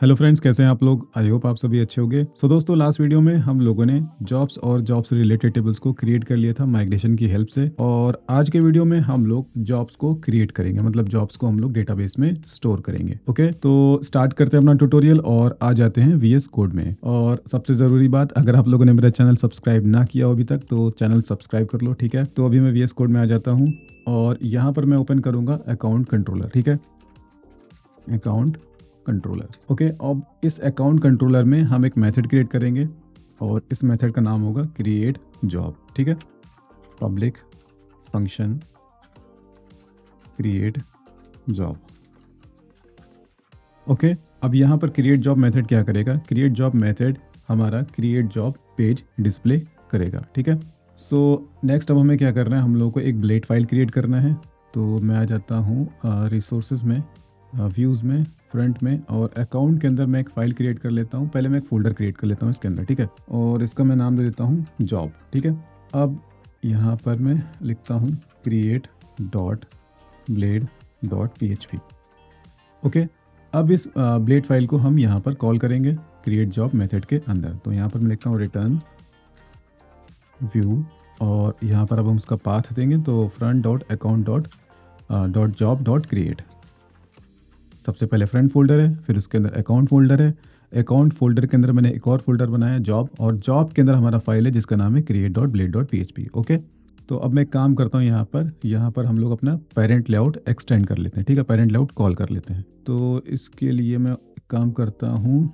Hello friends, कैसे हैं आप लोग? आई होप आप सभी अच्छे होंगे। सो दोस्तों, लास्ट वीडियो में हम लोगों ने जॉब्स और जॉब से रिलेटेड टेबल्स को क्रिएट कर लिया था माइग्रेशन की हेल्प से। और आज के वीडियो में हम लोग जॉब्स को क्रिएट करेंगे, मतलब जॉब्स को हम लोग डेटाबेस में स्टोर करेंगे। ओके, तो स्टार्ट करते हैं अपना ट्यूटोरियल और आ जाते हैं वीएस कोड में। और सबसे ज़रूरी बात, अगर आप लोगों ने मेरा चैनल सब्सक्राइब ना किया हो अभी तक तो चैनल सब्सक्राइब कर लो, ठीक है। तो अभी मैं वीएस कोड में आ जाता हूँ और यहाँ पर मैं ओपन करूँगा अकाउंट कंट्रोलर, ठीक है। Account controller. ओके, अब इस अकाउंट कंट्रोलर में हम एक मेथड क्रिएट करेंगे और इस मेथड का नाम होगा क्रिएट जॉब, ठीक है। Public function create job. Okay, अब यहाँ पर क्रिएट जॉब मेथड क्या करेगा? क्रिएट जॉब मेथड हमारा क्रिएट जॉब पेज डिस्प्ले करेगा, ठीक है। सो नेक्स्ट अब हमें क्या करना है, हम लोगों को एक ब्लेड फाइल क्रिएट करना है। तो मैं आ जाता हूँ रिसोर्सेज में, व्यूज़ में, फ्रंट में, और अकाउंट के अंदर मैं एक फ़ाइल क्रिएट कर लेता हूँ। पहले मैं एक फ़ोल्डर क्रिएट कर लेता हूँ इसके अंदर, ठीक है। और इसका मैं नाम दे देता हूँ जॉब, ठीक है। अब यहाँ पर मैं लिखता हूँ create dot blade dot PHP। Okay, अब इस ब्लेड फाइल को हम यहाँ पर कॉल करेंगे क्रिएट जॉब मेथड के अंदर। तो यहाँ पर मैं लिखता हूँ रिटर्न व्यू, और यहाँ पर अब हम उसका पाथ देंगे तो front dot account dot job dot create. सबसे पहले फ्रंट फोल्डर है, फिर उसके अंदर अकाउंट फोल्डर है। अकाउंट फोल्डर के अंदर मैंने एक और फोल्डर बनाया जॉब, और जॉब के अंदर हमारा फाइल है जिसका नाम है create dot blade dot PHP। Okay, तो अब मैं एक काम करता हूँ, यहाँ पर हम लोग अपना पेरेंट लेआउट एक्सटेंड कर लेते हैं, ठीक है। पेरेंट लेआउट कॉल कर लेते हैं। तो इसके लिए मैं एक काम करता हूँ,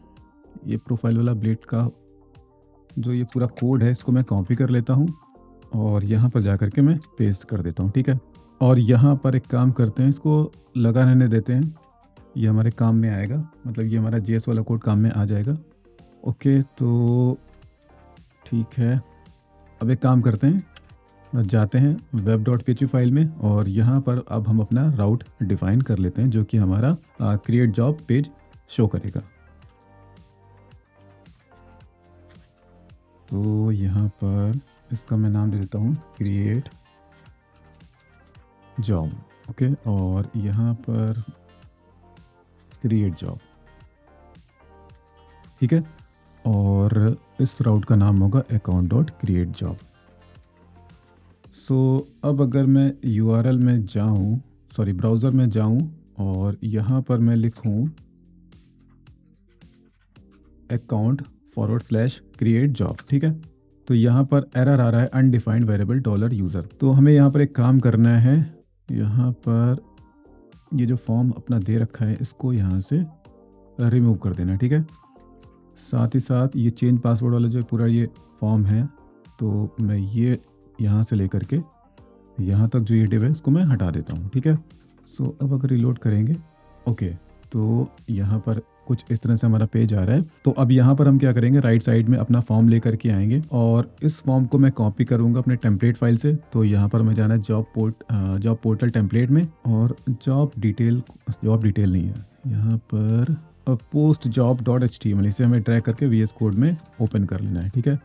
ये प्रोफाइल वाला ब्लेड का जो ये पूरा कोड है इसको मैं कॉपी कर लेता हूँ और यहाँ पर जा करके मैं पेस्ट कर देता हूँ, ठीक है। और यहाँ पर एक काम करते हैं, इसको लगा रहने देते हैं, ये हमारे काम में आएगा, मतलब ये हमारा JS वाला कोड काम में आ जाएगा। ओके, तो ठीक है। अब एक काम करते हैं, जाते हैं web.php फाइल में, और यहाँ पर अब हम अपना राउट डिफाइन कर लेते हैं जो कि हमारा क्रिएट जॉब पेज शो करेगा। तो यहाँ पर इसका मैं नाम दे देता हूँ क्रिएट जॉब। ओके, और यहाँ पर क्रिएट जॉब, ठीक है। और इस राउट का नाम होगा अकाउंट डॉट क्रिएट जॉब। सो अब अगर मैं URL में जाऊँ, सॉरी ब्राउज़र में जाऊँ, और यहाँ पर मैं लिखूँ account/create job, ठीक है। तो यहाँ पर एरर आ रहा है अनडिफाइंड वेरिएबल $यूज़र। तो हमें यहाँ पर एक काम करना है, यहाँ पर ये जो फॉर्म अपना दे रखा है इसको यहाँ से रिमूव कर देना, ठीक है। साथ ही साथ ये चेंज पासवर्ड वाला जो पूरा ये फॉर्म है, तो मैं ये यहाँ से लेकर के यहाँ तक जो ये डिव है इसको मैं हटा देता हूँ, ठीक है। सो अब अगर रिलोड करेंगे, ओके, तो यहाँ पर कुछ इस तरह से हमारा पेज आ रहा है। तो अब यहाँ पर हम क्या करेंगे, राइट साइड में अपना फॉर्म लेकर के आएंगे और इस फॉर्म को मैं कॉपी करूँगा अपने टेम्पलेट फाइल से। तो यहाँ पर मैं जाना है जॉब पोर्टल टेम्पलेट में, और जॉब डिटेल नहीं है यहाँ पर, पोस्ट जॉब डॉट HTML, इसे हमें ड्रैग करके VS कोड में ओपन कर लेना है, ठीक है।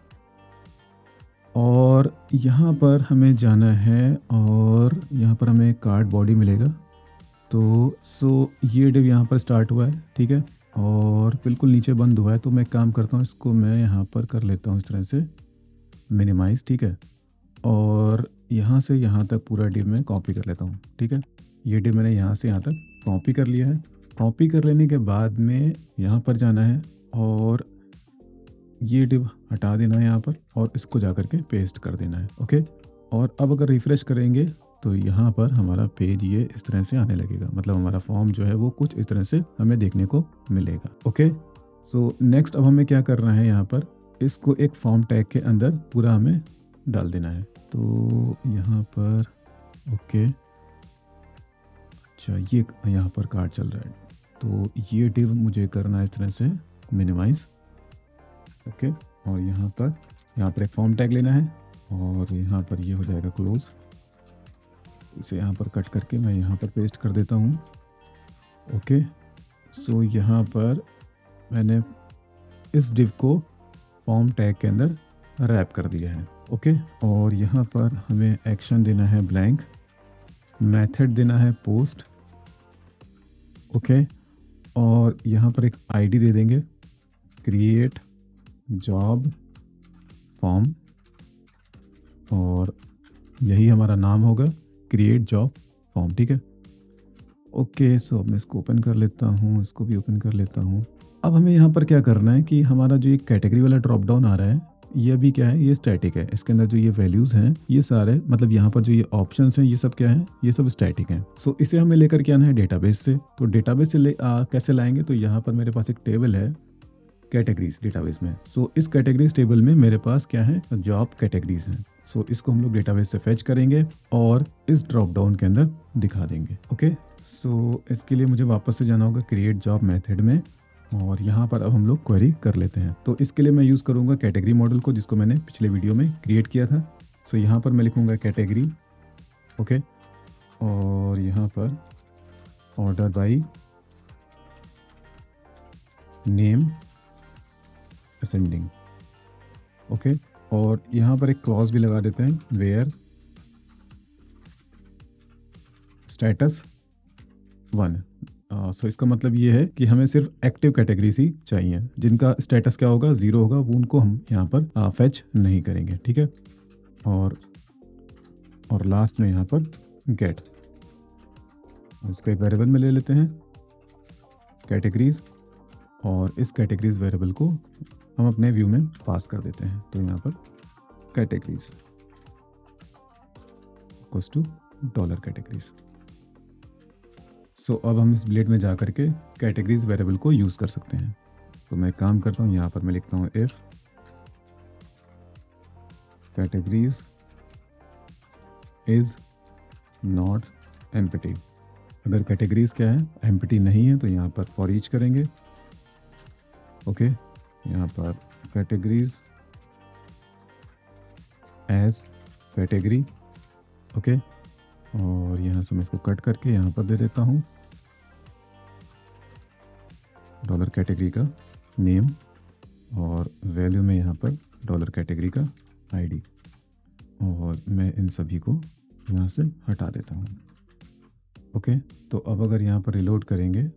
और यहाँ पर हमें जाना है और यहाँ पर हमें कार्ड बॉडी मिलेगा। तो ये डिव यहाँ पर स्टार्ट हुआ है, ठीक है, और बिल्कुल नीचे बंद हुआ है। तो मैं काम करता हूँ, इसको मैं यहाँ पर कर लेता हूँ इस तरह से मिनिमाइज, ठीक है। और यहाँ से यहाँ तक पूरा डिव मैं कॉपी कर लेता हूँ, ठीक है। ये डिव मैंने यहाँ से यहाँ तक कॉपी कर लिया है। कॉपी कर लेने के बाद में यहाँ पर जाना है और ये डिव हटा देना है यहाँ पर, और इसको जा करके पेस्ट कर देना है। ओके, और अब अगर रिफ्रेश करेंगे तो यहाँ पर हमारा पेज ये इस तरह से आने लगेगा, मतलब हमारा फॉर्म जो है वो कुछ इस तरह से हमें देखने को मिलेगा। ओके, सो नेक्स्ट अब हमें क्या करना है, यहाँ पर इसको एक फॉर्म टैग के अंदर पूरा हमें डाल देना है। तो यहाँ पर ओके, अच्छा ये यहाँ पर कार्ड चल रहा है, तो ये डिव मुझे करना है इस तरह से मिनिमाइज। ओके, और यहाँ पर एक फॉर्म टैग लेना है, और यहाँ पर ये हो जाएगा क्लोज। इसे यहाँ पर कट करके मैं यहाँ पर पेस्ट कर देता हूँ। ओके, सो यहाँ पर मैंने इस डिव को फॉर्म टैग के अंदर रैप कर दिया है। ओके, और यहाँ पर हमें एक्शन देना है ब्लैंक, मेथड देना है पोस्ट। ओके, और यहाँ पर एक आईडी दे देंगे, क्रिएट जॉब फॉर्म, और यही हमारा नाम होगा, क्रिएट जॉब फॉर्म। ठीक है, ओके। सो मैं इसको ओपन कर लेता हूँ, इसको भी ओपन कर लेता हूँ। अब हमें यहाँ पर क्या करना है कि हमारा जो ये कैटेगरी वाला ड्रॉप डाउन आ रहा है, ये अभी क्या है, ये स्टैटिक है। इसके अंदर जो ये वैल्यूज हैं ये सारे, मतलब यहाँ पर जो ये ऑप्शंस हैं ये सब क्या है, ये सब स्टैटिक हैं। सो इसे हमें लेकर के आना है डेटाबेस से। तो डेटाबेस से कैसे लाएंगे, तो यहाँ पर मेरे पास एक टेबल है कैटेगरीज डेटाबेस में। सो इस कैटेगरीज टेबल में मेरे पास क्या है, जॉब कैटेगरीज हैं। सो इसको हम लोग डेटाबेस से फेच करेंगे और इस ड्रॉप डाउन के अंदर दिखा देंगे। ओके, सो इसके लिए मुझे वापस से जाना होगा क्रिएट जॉब मेथड में, और यहाँ पर अब हम लोग क्वेरी कर लेते हैं। तो इसके लिए मैं यूज़ करूँगा कैटेगरी मॉडल को, जिसको मैंने पिछले वीडियो में क्रिएट किया था। सो यहाँ पर मैं लिखूँगा कैटेगरी, ओके, और यहाँ पर order by name ascending, okay. और यहाँ पर एक क्लॉज भी लगा देते हैं, वेयर स्टेटस 1। सो इसका मतलब ये है कि हमें सिर्फ एक्टिव कैटेगरीज ही चाहिए, जिनका स्टेटस क्या होगा, 0 होगा, वो उनको हम यहाँ पर फेच नहीं करेंगे। ठीक है, और लास्ट में यहाँ पर गेट, इसको एक वेरिएबल में ले लेते हैं कैटेगरीज, और इस कैटेगरीज वेरिएबल को हम अपने व्यू में पास कर देते हैं। तो यहाँ पर categories equals to dollar categories. So अब हम इस ब्लेड में जा करके कैटेगरीज वेरिएबल को यूज़ कर सकते हैं। तो मैं काम करता हूँ, यहाँ पर मैं लिखता हूँ if categories is not empty. अगर कैटेगरीज क्या है, एम्प्टी नहीं है, तो यहाँ पर फॉर ईच करेंगे। ओके, यहाँ पर कैटेगरीज एज कैटेगरी, ओके, और यहाँ से मैं इसको कट करके यहाँ पर दे देता हूँ डॉलर कैटेगरी का नेम, और वैल्यू में यहाँ पर डॉलर कैटेगरी का आईडी, और मैं इन सभी को यहाँ से हटा देता हूँ। ओके, तो अब अगर यहाँ पर रिलोड करेंगे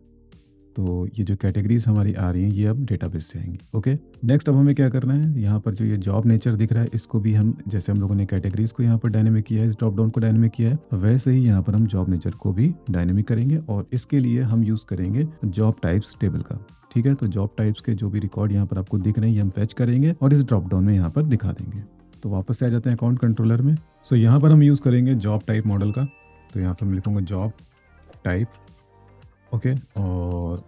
तो ये जो कैटेगरीज हमारी आ रही हैं ये अब डेटाबेस से आएंगी। ओके, नेक्स्ट अब हमें क्या करना है, यहाँ पर जो ये जॉब नेचर दिख रहा है इसको भी हम, जैसे हम लोगों ने कैटेगरीज को यहाँ पर डायनेमिक किया है, इस ड्रॉप डाउन को डायनेमिक किया है, वैसे ही यहाँ पर हम जॉब नेचर को भी डायनेमिक करेंगे, और इसके लिए हम यूज़ करेंगे जॉब टाइप्स टेबल का। ठीक है, तो जॉब टाइप्स के जो भी रिकॉर्ड यहाँ पर आपको दिख रहे हैं ये हम फेच करेंगे और इस ड्रॉप डाउन में यहाँ पर दिखा देंगे। तो वापस से आ जाते हैं अकाउंट कंट्रोलर में। सो यहाँ पर हम यूज़ करेंगे जॉब टाइप मॉडल का। तो यहाँ पर मैं लिखूँगा जॉब टाइप, ओके, और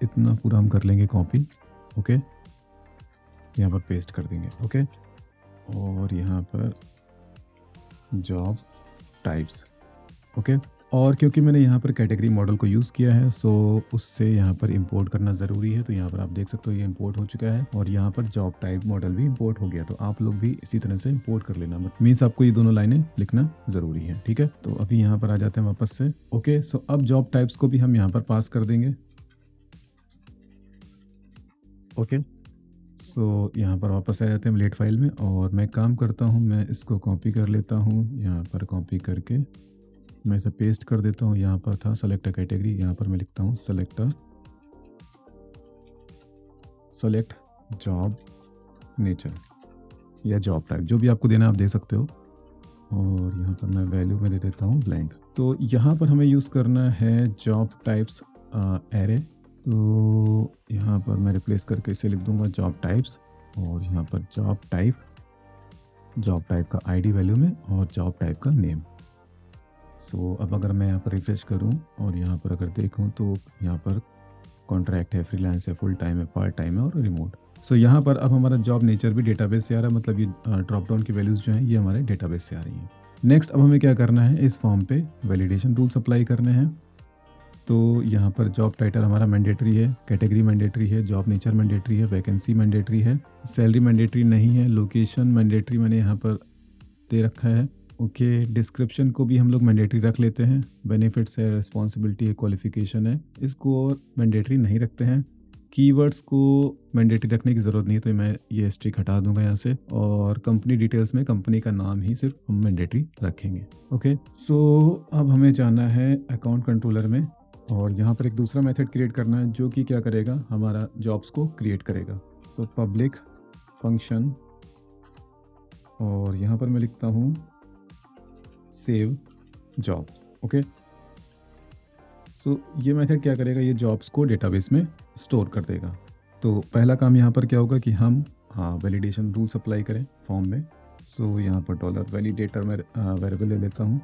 इतना पूरा हम कर लेंगे कॉपी, ओके, यहाँ पर पेस्ट कर देंगे, ओके, और यहाँ पर जॉब टाइप्स, ओके। और क्योंकि मैंने यहाँ पर कैटेगरी मॉडल को यूज़ किया है, सो उससे यहाँ पर इंपोर्ट करना ज़रूरी है। तो यहाँ पर आप देख सकते हो ये इंपोर्ट हो चुका है, और यहाँ पर जॉब टाइप मॉडल भी इंपोर्ट हो गया। तो आप लोग भी इसी तरह से इंपोर्ट कर लेना, मीन्स आपको ये दोनों लाइनें लिखना ज़रूरी है। ठीक है, तो अभी यहाँ पर आ जाते हैं वापस से। ओके, सो अब जॉब टाइप्स को भी हम यहाँ पर पास कर देंगे। ओके, सो यहाँ पर वापस आ जाते हैं लेट फाइल में, और मैं काम करता हूँ, मैं इसको कॉपी कर लेता हूँ, यहाँ पर कॉपी करके मैं इसे पेस्ट कर देता हूँ। यहाँ पर था सेलेक्ट कैटेगरी, यहाँ पर मैं लिखता हूँ सेलेक्ट जॉब नेचर या जॉब टाइप, जो भी आपको देना आप दे सकते हो, और यहाँ पर मैं वैल्यू में दे देता हूँ ब्लैंक। तो यहाँ पर हमें यूज़ करना है जॉब टाइप्स एरे। तो यहाँ पर मैं रिप्लेस करके इसे लिख दूंगा जॉब टाइप्स, और यहाँ पर जॉब टाइप का आईडी वैल्यू में, और जॉब टाइप का नेम। सो अब अगर मैं यहाँ पर रिफ्रेश करूँ और यहाँ पर अगर देखूँ तो यहाँ पर कॉन्ट्रैक्ट है, फ्रीलांस है, फुल टाइम है, पार्ट टाइम है और रिमोट। सो यहाँ पर अब हमारा जॉब नेचर भी डेटाबेस से आ रहा है, मतलब ये ड्रॉप डाउन की वैल्यूज जो हैं ये हमारे डेटाबेस से आ रही हैं। नेक्स्ट अब हमें क्या करना है, इस फॉर्म पे वैलिडेशन टूल्स अप्लाई करने हैं। तो यहाँ पर जॉब टाइटल हमारा मैंडेटरी है, कैटेगरी मैंडेटरी है, जॉब नेचर मैंडेटरी है, वैकेंसी मैंडेटरी है, सैलरी मैंडेटरी नहीं है, लोकेशन मैंडेटरी मैंने यहाँ पर दे रखा है। ओके, डिस्क्रिप्शन को भी हम लोग मैंडेटरी रख लेते हैं, बेनिफिट्स है, रिस्पॉन्सिबिलिटी है, क्वालिफिकेशन है, इसको और मैंडेटरी नहीं रखते हैं। कीवर्ड्स को मैंडेटरी रखने की ज़रूरत नहीं है, तो मैं ये स्ट्रिक हटा दूंगा यहाँ से, और कंपनी डिटेल्स में कंपनी का नाम ही सिर्फ हम मैंडेटरी रखेंगे। ओके, सो अब हमें जाना है अकाउंट कंट्रोलर में, और यहाँ पर एक दूसरा मेथड क्रिएट करना है जो कि क्या करेगा, हमारा जॉब्स को क्रिएट करेगा। सो पब्लिक फंक्शन, और यहाँ पर मैं लिखता हूँ सेव जॉब। ओके, सो ये मेथड क्या करेगा, ये जॉब्स को डेटाबेस में स्टोर कर देगा। तो पहला काम यहाँ पर क्या होगा कि हम वैलिडेशन रूल्स अप्लाई करें फॉर्म में। सो यहाँ पर डॉलर वैलिडेटर में वेरिएबल ले लेता हूँ,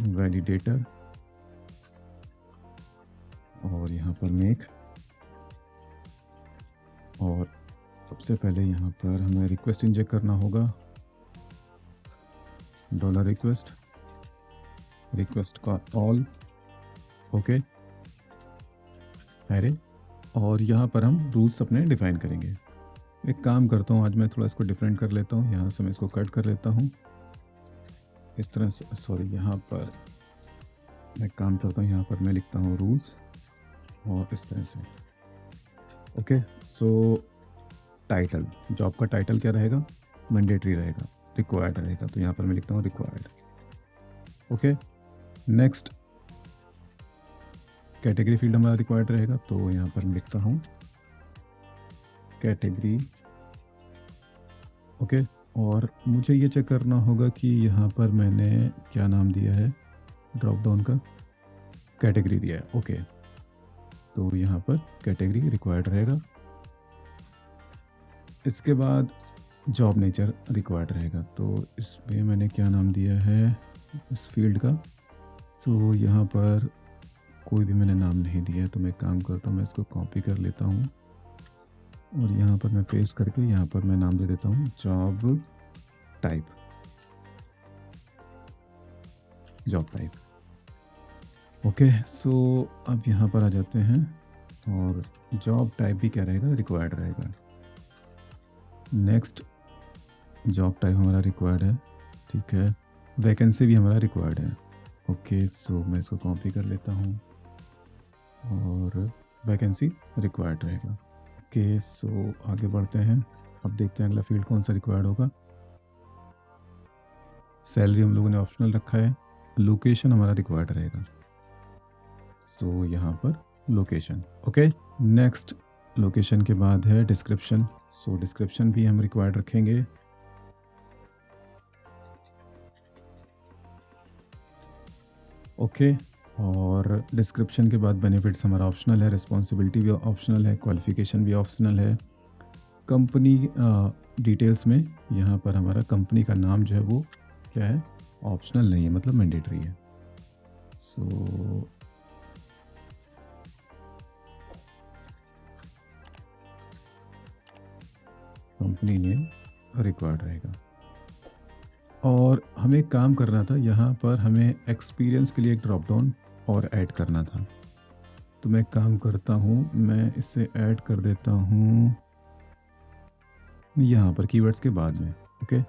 वैलिडेटर, और यहाँ पर मेक, और सबसे पहले यहाँ पर हमें रिक्वेस्ट इंजेक्ट करना होगा, डॉलर रिक्वेस्ट, रिक्वेस्ट का ऑल, ओके, एरे, और यहाँ पर हम रूल्स अपने डिफाइन करेंगे। एक काम करता हूँ, आज मैं थोड़ा इसको डिफरेंट कर लेता हूँ, यहाँ से मैं इसको कट कर लेता हूँ इस तरह से। सॉरी, यहाँ पर मैं काम करता हूँ, यहाँ पर मैं लिखता हूँ रूल्स, और इस तरह से। ओके, सो टाइटल, जॉब का टाइटल क्या रहेगा, मैंडेटरी रहेगा, रिक्वायर्ड रहेगा, तो यहाँ पर मैं लिखता हूँ required. Okay, next category field हमारा रिक्वायर्ड रहेगा, तो यहाँ पर मैं लिखता हूँ कैटेगरी। ओके, और मुझे ये चेक करना होगा कि यहाँ पर मैंने क्या नाम दिया है, ड्रॉप डाउन का कैटेगरी दिया है। ओके, तो यहाँ पर कैटेगरी रिक्वायर्ड रहेगा। इसके बाद जॉब नेचर रिक्वायर्ड रहेगा, तो इसमें मैंने क्या नाम दिया है इस फील्ड का। सो यहाँ पर कोई भी मैंने नाम नहीं दिया है, तो मैं काम करता हूँ, मैं इसको कॉपी कर लेता हूँ और यहाँ पर मैं पेस्ट करके यहाँ पर मैं नाम दे देता हूँ job type, job type. Okay, so अब यहाँ पर आ जाते हैं, और जॉब टाइप भी क्या रहेगा, रिक्वायर्ड रहेगा। नेक्स्ट, जॉब टाइप हमारा रिक्वायर्ड है, ठीक है। वैकेंसी भी हमारा रिक्वायर्ड है। ओके, सो मैं इसको कॉपी कर लेता हूँ और वैकेंसी रिक्वायर्ड रहेगा। ओके, सो आगे बढ़ते हैं। अब देखते हैं अगला फील्ड कौन सा रिक्वायर्ड होगा। सैलरी हम लोगों ने ऑप्शनल रखा है। लोकेशन हमारा रिक्वायर्ड रहेगा, तो यहाँ पर लोकेशन। ओके, नेक्स्ट, लोकेशन के बाद है डिस्क्रिप्शन। सो डिस्क्रिप्शन भी हम रिक्वायर्ड रखेंगे। ओके, और डिस्क्रिप्शन के बाद बेनिफिट्स हमारा ऑप्शनल है, रिस्पॉन्सिबिलिटी भी ऑप्शनल है, क्वालिफिकेशन भी ऑप्शनल है। कंपनी डिटेल्स में यहाँ पर हमारा कंपनी का नाम जो है वो क्या है, ऑप्शनल नहीं है, मतलब मैंडेटरी है। सो कंपनी नेम रिक्वायर्ड रहेगा। और हमें काम करना था, यहाँ पर हमें एक्सपीरियंस के लिए एक ड्रॉप डाउन और ऐड करना था। तो मैं काम करता हूँ, मैं इसे ऐड कर देता हूँ यहाँ पर कीवर्ड्स के बाद में। ओके,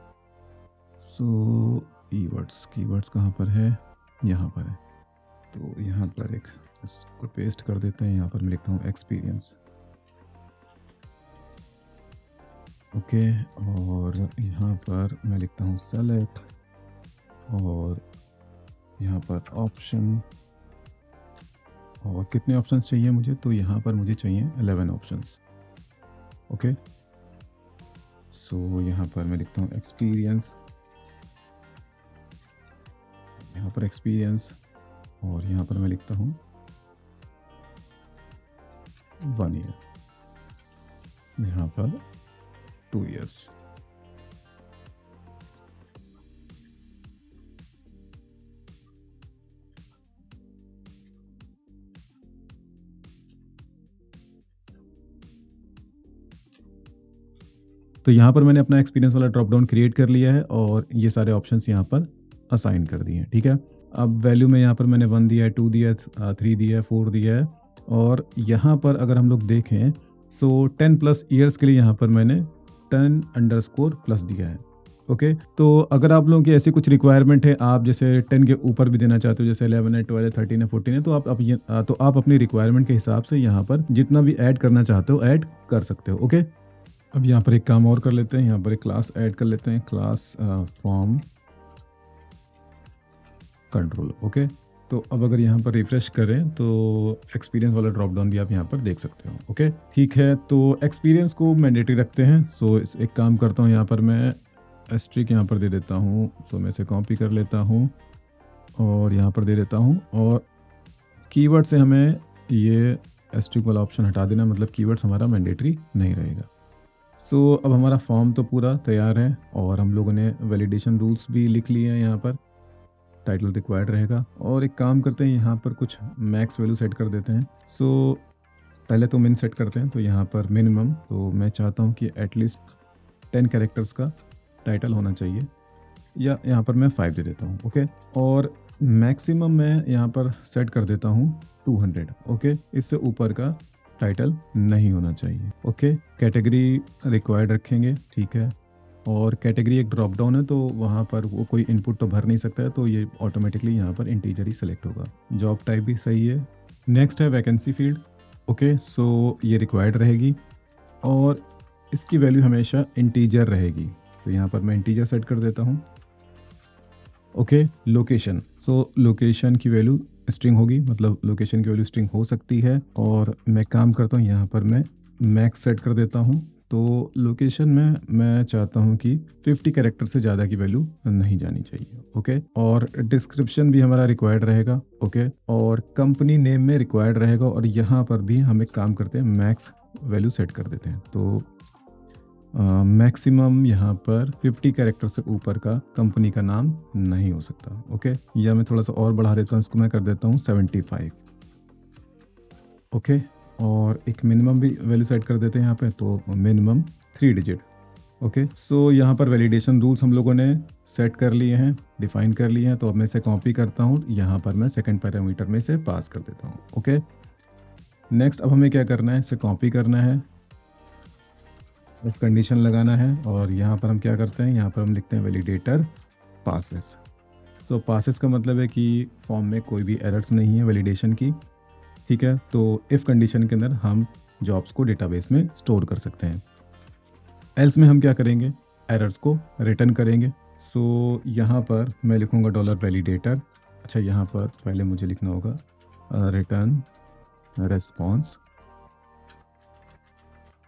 सो कीवर्ड्स कहाँ पर है, यहाँ पर है। तो यहाँ पर एक इसको पेस्ट कर देते हैं, यहाँ पर मैं लिखता हूँ एक्सपीरियंस। ओके, और यहाँ पर मैं लिखता हूँ सेलेक्ट, और यहाँ पर ऑप्शन, और कितने ऑप्शंस चाहिए मुझे, तो यहाँ पर मुझे चाहिए 11 ऑप्शंस। ओके, सो यहाँ पर मैं लिखता हूँ एक्सपीरियंस, यहाँ पर एक्सपीरियंस, और यहाँ पर मैं लिखता हूँ 1 ईयर, यहाँ पर 2 इयर्स। तो यहाँ पर मैंने अपना एक्सपीरियंस वाला ड्रॉप डाउन क्रिएट कर लिया है और ये सारे ऑप्शंस यहाँ पर असाइन कर दिए हैं, ठीक है। अब वैल्यू में यहाँ पर मैंने 1 दिया है, 2 दिया है, 3 दिया है, 4 दिया है, और यहाँ पर अगर हम लोग देखें सो 10+ ईयर्स के लिए यहाँ पर मैंने 10_ दिया है। ओके, तो अगर आप लोगों की ऐसी कुछ रिक्वायरमेंट है, आप जैसे 10 के ऊपर भी देना चाहते हो, जैसे 11 है, 12 है, 13 है, 14 है, तो आप अपनी रिक्वायरमेंट के हिसाब से यहाँ पर जितना भी ऐड करना चाहते हो ऐड कर सकते हो। ओके, अब यहाँ पर एक काम और कर लेते हैं, यहाँ पर एक क्लास ऐड कर लेते हैं, क्लास फॉर्म कंट्रोल। ओके, तो अब अगर यहाँ पर रिफ्रेश करें तो एक्सपीरियंस वाला ड्रॉप डाउन भी आप यहाँ पर देख सकते हो। ओके, ठीक है, तो एक्सपीरियंस को मैंडेटरी रखते हैं। सो एक काम करता हूँ, यहाँ पर मैं एस्ट्रिक यहाँ पर दे देता हूँ। सो मैं इसे कॉपी कर लेता हूँ और यहाँ पर दे देता हूँ, और कीवर्ड से हमें ये एस्ट्रिक वाला ऑप्शन हटा देना, मतलब कीवर्ड्स हमारा मैंडेटरी नहीं रहेगा। सो अब हमारा फॉर्म तो पूरा तैयार है और हम लोगों ने वैलिडेशन रूल्स भी लिख लिए हैं। यहाँ पर टाइटल रिक्वायर्ड रहेगा, और एक काम करते हैं, यहाँ पर कुछ मैक्स वैल्यू सेट कर देते हैं। सो पहले तो मिन सेट करते हैं, तो यहाँ पर मिनिमम, तो मैं चाहता हूँ कि एटलीस्ट 10 कैरेक्टर्स का टाइटल होना चाहिए, या यहाँ पर मैं 5 दे देता हूँ। ओके, और मैक्सिमम मैं यहाँ पर सेट कर देता हूँ 200। ओके, इससे ऊपर का टाइटल नहीं होना चाहिए। ओके, कैटेगरी रिक्वायर्ड रखेंगे, ठीक है, और कैटेगरी एक ड्रॉप डाउन है, तो वहाँ पर वो कोई इनपुट तो भर नहीं सकता है, तो ये ऑटोमेटिकली यहाँ पर इंटीजर ही सेलेक्ट होगा। जॉब टाइप भी सही है। नेक्स्ट है वैकेंसी फील्ड। ओके, सो ये रिक्वायर्ड रहेगी और इसकी वैल्यू हमेशा इंटीजर रहेगी, तो यहाँ पर मैं इंटीजर सेट कर देता हूँ। ओके, लोकेशन, सो लोकेशन की वैल्यू स्ट्रिंग होगी, मतलब लोकेशन की वैल्यू स्ट्रिंग हो सकती है, और मैं काम करता हूँ, यहाँ पर मैं मैक्स सेट कर देता हूँ। तो लोकेशन में मैं चाहता हूँ कि 50 कैरेक्टर से ज़्यादा की वैल्यू नहीं जानी चाहिए। ओके, और डिस्क्रिप्शन भी हमारा रिक्वायर्ड रहेगा। ओके, और कंपनी नेम में रिक्वायर्ड रहेगा, और यहाँ पर भी हम एक काम करते हैं, मैक्स वैल्यू सेट कर देते हैं। तो मैक्सिमम यहाँ पर 50 कैरेक्टर से ऊपर का कंपनी का नाम नहीं हो सकता। ओके, या मैं थोड़ा सा और बढ़ा देता हूँ, इसको मैं कर देता हूँ 75। ओके, और एक मिनिमम भी वैल्यू सेट कर देते हैं यहाँ पे, तो मिनिमम 3 डिजिट। ओके, सो यहाँ पर वैलिडेशन रूल्स हम लोगों ने सेट कर लिए हैं, डिफाइन कर लिए हैं, तो अब मैं इसे कॉपी करता हूँ, यहाँ पर मैं सेकंड पैरामीटर में इसे पास कर देता हूँ। ओके, नेक्स्ट अब हमें क्या करना है, इसे कॉपी करना है, इफ कंडीशन लगाना है, और यहाँ पर हम क्या करते हैं, यहाँ पर हम लिखते हैं वैलिडेटर पासेस। तो पासेस का मतलब है कि फॉर्म में कोई भी एरर्स नहीं है वैलिडेशन की, ठीक है। तो इफ कंडीशन के अंदर हम जॉब्स को डेटाबेस में स्टोर कर सकते हैं। एल्स में हम क्या करेंगे, एरर्स को रिटर्न करेंगे। सो यहाँ पर मैं लिखूंगा $वैलिडेटर। अच्छा, यहाँ पर पहले मुझे लिखना होगा रिटर्न रेस्पॉन्स,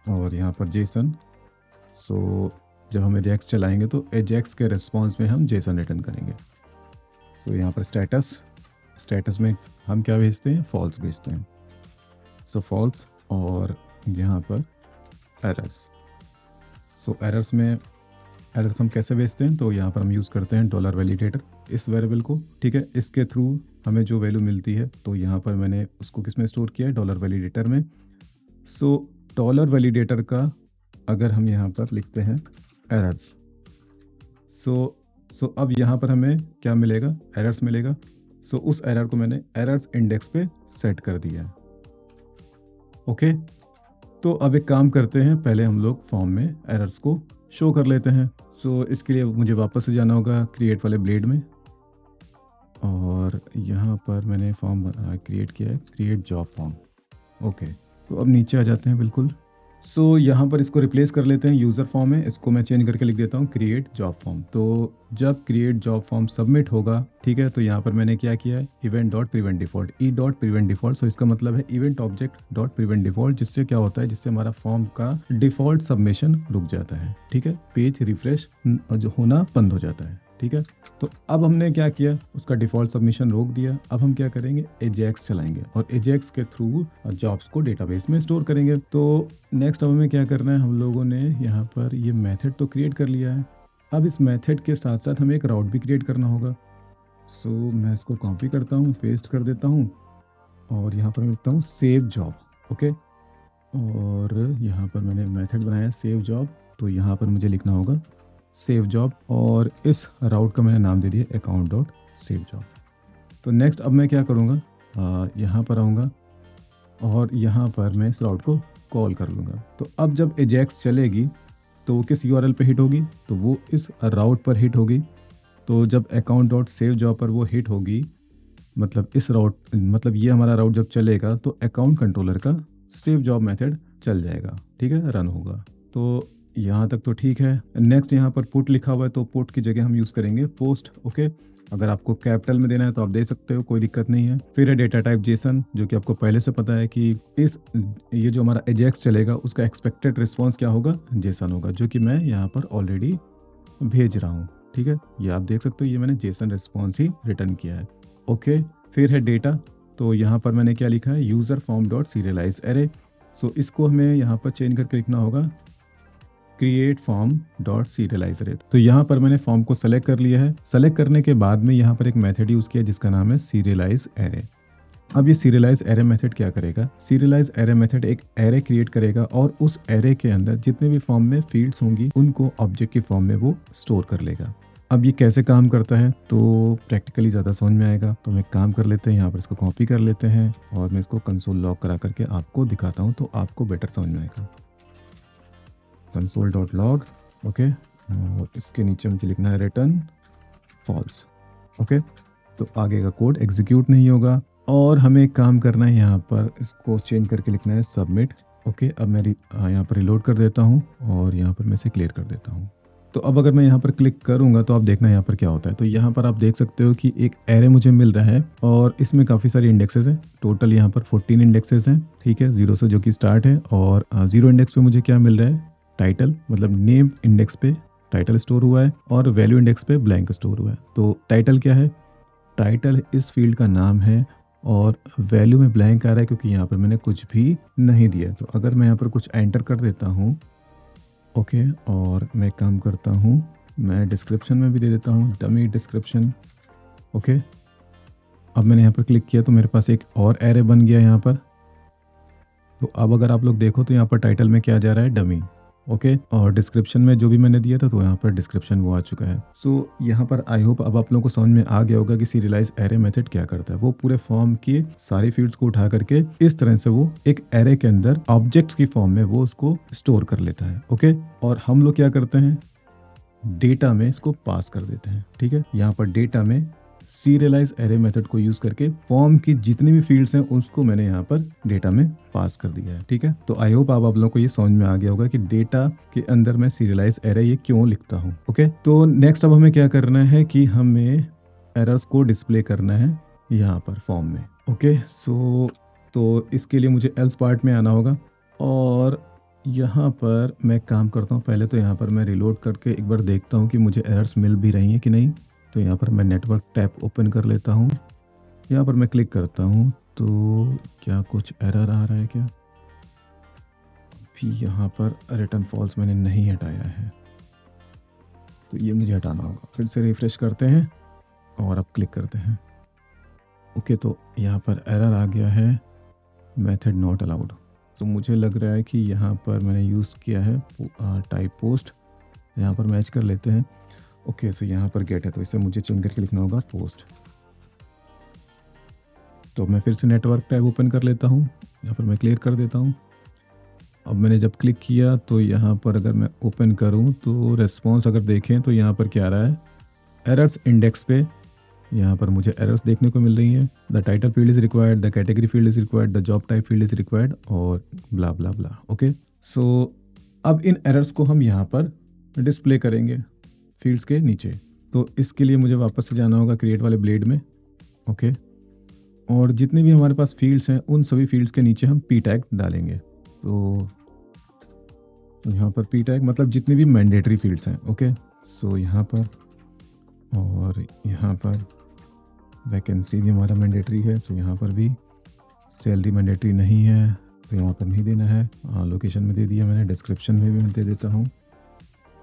और यहाँ पर जेसन। सो जब हम एजेक्स चलाएंगे तो एजेक्स के रेस्पॉन्स में हम जेसन रिटर्न करेंगे। सो यहाँ पर स्टेटस में हम क्या भेजते हैं, फॉल्स भेजते हैं। सो फॉल्स, और यहाँ पर एरर्स। सो एरर्स हम कैसे भेजते हैं, तो यहाँ पर हम यूज़ करते हैं $वैलिडेटर, इस वेरिएबल को, ठीक है। इसके थ्रू हमें जो वैल्यू मिलती है, तो यहाँ पर मैंने उसको किस में स्टोर किया है, $वैलिडेटर में। सो $वैलिडेटर का अगर हम यहाँ पर लिखते हैं एरर्स, सो अब यहाँ पर हमें क्या मिलेगा, एरर्स मिलेगा। सो उस एरर को मैंने एरर्स इंडेक्स पे सेट कर दिया है। ओके, तो अब एक काम करते हैं, पहले हम लोग फॉर्म में एरर्स को शो कर लेते हैं। सो इसके लिए मुझे वापस से जाना होगा क्रिएट वाले ब्लेड में, और यहाँ पर मैंने फॉर्म क्रिएट किया है, क्रिएट जॉब फॉर्म। ओके, तो अब नीचे आ जाते हैं बिल्कुल। सो यहाँ पर इसको रिप्लेस कर लेते हैं, यूज़र फॉर्म है, इसको मैं चेंज करके लिख देता हूँ क्रिएट जॉब फॉर्म। तो जब क्रिएट जॉब फॉर्म सबमिट होगा, ठीक है, तो यहाँ पर मैंने क्या किया है, event.prevent_default, e.prevent_default। सो इसका मतलब है event object dot prevent default, जिससे क्या होता है, जिससे हमारा फॉर्म का डिफॉल्ट सबमिशन रुक जाता है, ठीक है, पेज रिफ्रेश जो होना बंद हो जाता है, ठीक है। तो अब हमने क्या किया, उसका डिफॉल्ट सबमिशन रोक दिया। अब हम क्या करेंगे, एजेक्स चलाएंगे, और एजेक्स के थ्रू जॉब्स को डेटाबेस में स्टोर करेंगे। तो नेक्स्ट अब हमें क्या करना है, हम लोगों ने यहाँ पर ये मेथड तो क्रिएट कर लिया है। अब इस मेथड के साथ साथ हमें एक राउट भी क्रिएट करना होगा। सो मैं इसको कॉपी करता हूँ, पेस्ट कर देता हूँ, और यहाँ पर मैं लिखता हूँ सेव जॉब। ओके, और यहाँ पर मैंने मेथड बनाया सेव जॉब, तो यहाँ पर मुझे लिखना होगा सेव जॉब, और इस राउट का मैंने नाम दे दिया account.savejob। तो नेक्स्ट अब मैं क्या करूँगा, यहाँ पर आऊँगा, और यहाँ पर मैं इस राउट को कॉल कर लूँगा। तो अब जब एजेक्स चलेगी तो वो किस URL पे हिट होगी, तो वो इस राउट पर हिट होगी। तो जब account.savejob पर वो हिट होगी, मतलब इस राउट, मतलब ये हमारा राउट जब चलेगा तो अकाउंट कंट्रोलर का सेव जॉब मेथड चल जाएगा, ठीक है, रन होगा। तो यहाँ तक तो ठीक है। नेक्स्ट यहाँ पर पुट लिखा हुआ है, तो पुट की जगह हम यूज़ करेंगे पोस्ट। ओके, अगर आपको कैपिटल में देना है तो आप दे सकते हो, कोई दिक्कत नहीं है। फिर है डेटा टाइप जेसन, जो कि आपको पहले से पता है कि ये जो हमारा एजेक्स चलेगा उसका एक्सपेक्टेड रिस्पॉन्स क्या होगा, जेसन होगा, जो कि मैं यहाँ पर ऑलरेडी भेज रहा हूँ। ठीक है, ये आप देख सकते हो, ये मैंने जेसन रिस्पॉन्स ही रिटर्न किया है। ओके, फिर है डेटा, तो यहाँ पर मैंने क्या लिखा है, user form dot serialize array. So इसको हमें यहाँ पर चेंज करके लिखना होगा create form dot serialize array. तो यहाँ पर मैंने फॉर्म को सेलेक्ट कर लिया है। सेलेक्ट करने के बाद में यहाँ पर एक मेथड यूज किया जिसका नाम है सीरियलाइज एरे। अब ये सीरियलाइज एरे मेथड क्या करेगा, सीरियलाइज एरे मेथड एक एरे क्रिएट करेगा और उस एरे के अंदर जितने भी फॉर्म में फील्ड्स होंगी उनको ऑब्जेक्ट की फॉर्म में वो स्टोर कर लेगा। अब ये कैसे काम करता है तो प्रैक्टिकली ज़्यादा समझ में आएगा। तो हम एक काम कर लेते हैं, यहाँ पर इसको कॉपी कर लेते हैं और मैं इसको कंसोल लॉग करा करके आपको दिखाता हूँ तो आपको बेटर समझ में आएगा। console.log, ओके, और इसके नीचे मुझे लिखना है रिटर्न फॉल्स। ओके, तो आगे का कोड एग्जीक्यूट नहीं होगा और हमें एक काम करना है, यहाँ पर इसको चेंज करके लिखना है सबमिट। ओके, अब मैं यहाँ पर रिलोड कर देता हूँ और यहाँ पर मैं इसे क्लियर कर देता हूँ। तो अब अगर मैं यहाँ पर क्लिक करूंगा तो आप देखना यहाँ पर क्या होता है। तो यहाँ पर आप देख सकते हो कि एक एरे मुझे मिल रहा है और इसमें काफ़ी सारी इंडेक्सेस हैं। टोटल यहाँ पर 14 इंडेक्सेस हैं। ठीक है, 0 से जो कि स्टार्ट है और 0 इंडेक्स पे मुझे क्या मिल रहा है, टाइटल, मतलब नेम इंडेक्स पे टाइटल स्टोर हुआ है और वैल्यू इंडेक्स पे ब्लैंक स्टोर हुआ है। तो टाइटल क्या है, टाइटल इस फील्ड का नाम है और वैल्यू में ब्लैंक आ रहा है क्योंकि यहाँ पर मैंने कुछ भी नहीं दिया। तो अगर मैं यहाँ पर कुछ एंटर कर देता हूँ, ओके, और मैं काम करता हूँ, मैं डिस्क्रिप्शन में भी दे देता हूँ डमी डिस्क्रिप्शन। ओके, अब मैंने यहाँ पर क्लिक किया तो मेरे पास एक और एरे बन गया यहाँ पर। तो अब अगर आप लोग देखो तो यहाँ पर टाइटल में क्या जा रहा है, डमी। ओके, और डिस्क्रिप्शन में जो भी मैंने दिया था तो यहाँ पर डिस्क्रिप्शन वो आ चुका है। सो यहाँ पर आई होप अब आप लोगों को समझ में आ गया होगा कि सीरियलाइज एरे मेथड क्या करता है। वो पूरे फॉर्म के सारे फील्ड्स को उठा करके इस तरह से वो एक एरे के अंदर ऑब्जेक्ट्स की फॉर्म में वो उसको स्टोर कर लेता है। ओके, और हम लोग क्या करते हैं, डेटा में इसको पास कर देते हैं। ठीक है, यहाँ पर डेटा में सीरियलाइज एरे मेथड को यूज करके फॉर्म की जितनी भी फील्ड्स हैं उसको मैंने यहाँ पर डेटा में पास कर दिया है। ठीक है, तो आई होप आप लोगों को ये समझ में आ गया होगा कि डेटा के अंदर मैं सीरियलाइज एरे ये क्यों लिखता हूँ। ओके, तो नेक्स्ट अब हमें क्या करना है कि हमें एरर्स को डिस्प्ले करना है यहाँ पर फॉर्म में। ओके, सो तो इसके लिए मुझे एल्स पार्ट में आना होगा और यहाँ पर मैं काम करता हूँ। पहले तो यहाँ पर मैं रिलोड करके एक बार देखता हूँ कि मुझे एरर्स मिल भी रही हैं कि नहीं। तो यहाँ पर मैं नेटवर्क टैब ओपन कर लेता हूँ, यहाँ पर मैं क्लिक करता हूँ तो क्या कुछ एरर आ रहा है क्या, अभी यहाँ पर रिटर्न फॉल्स मैंने नहीं हटाया है तो ये मुझे हटाना होगा। फिर से रिफ्रेश करते हैं और अब क्लिक करते हैं। ओके, तो यहाँ पर एरर आ गया है, मेथड नॉट अलाउड। तो मुझे लग रहा है कि यहाँ पर मैंने यूज़ किया है टाइप पोस्ट, यहाँ पर मैच कर लेते हैं। ओके, सो यहाँ पर गेट है तो इसे मुझे चेंज करके लिखना होगा पोस्ट। तो मैं फिर से नेटवर्क टैब ओपन कर लेता हूँ, यहाँ पर मैं क्लियर कर देता हूँ। अब मैंने जब क्लिक किया तो यहाँ पर अगर मैं ओपन करूँ तो रेस्पॉन्स अगर देखें तो यहाँ पर क्या आ रहा है, एरर्स इंडेक्स पे यहाँ पर मुझे एरर्स देखने को मिल रही हैं। The title field is required, the category field is required, the job type field is required और ब्ला ब्ला ब्ला। ओके, सो अब इन एरर्स को हम यहाँ पर डिस्प्ले करेंगे फील्ड्स के नीचे। तो इसके लिए मुझे वापस से जाना होगा क्रिएट वाले ब्लेड में। ओके, और जितने भी हमारे पास फील्ड्स हैं उन सभी फील्ड्स के नीचे हम पी टैग डालेंगे। तो यहाँ पर पी टैग मतलब जितनी भी मैंडेटरी फील्ड्स हैं। ओके, सो यहाँ पर और यहाँ पर वैकेंसी भी हमारा मैंडेटरी है, सो यहाँ पर भी सैलरी मैंडेटरी नहीं है तो यहाँ पर नहीं देना है। लोकेशन में दे दिया मैंने, डिस्क्रिप्शन में भी मैं दे देता हूँ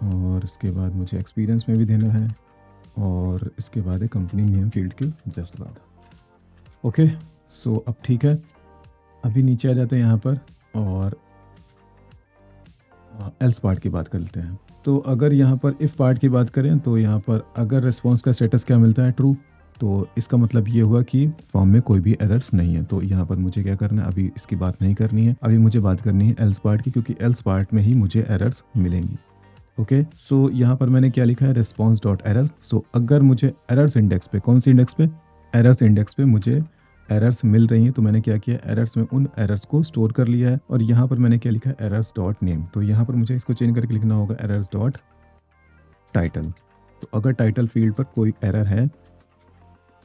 और इसके बाद मुझे एक्सपीरियंस में भी देना है और इसके बाद है कंपनी नेम फील्ड के जस्ट बाद। ओके, सो अब ठीक है, अभी नीचे आ जाते हैं यहाँ पर और एल्स पार्ट की बात कर लेते हैं। तो अगर यहाँ पर इफ़ पार्ट की बात करें तो यहाँ पर अगर रिस्पॉन्स का स्टेटस क्या मिलता है, ट्रू, तो इसका मतलब ये हुआ कि फॉर्म में कोई भी एरर्स नहीं है। तो यहाँ पर मुझे क्या करना है, अभी इसकी बात नहीं करनी है, अभी मुझे बात करनी है एल्स पार्ट की, क्योंकि एल्स पार्ट में ही मुझे एरर्स मिलेंगी। ओके, सो यहाँ पर मैंने क्या लिखा है, रिस्पॉन्स डॉट एरर। सो अगर मुझे एरर्स इंडेक्स पे, कौन सी इंडेक्स पे, एरर्स इंडेक्स पे मुझे एरर्स मिल रही हैं तो मैंने क्या किया, एरर्स में उन एरर्स को स्टोर कर लिया है। और यहाँ पर मैंने क्या लिखा है, एरर्स डॉट नेम। तो यहाँ पर मुझे इसको चेंज करके लिखना होगा एरर्स डॉट टाइटल। तो अगर टाइटल फील्ड पर कोई एरर है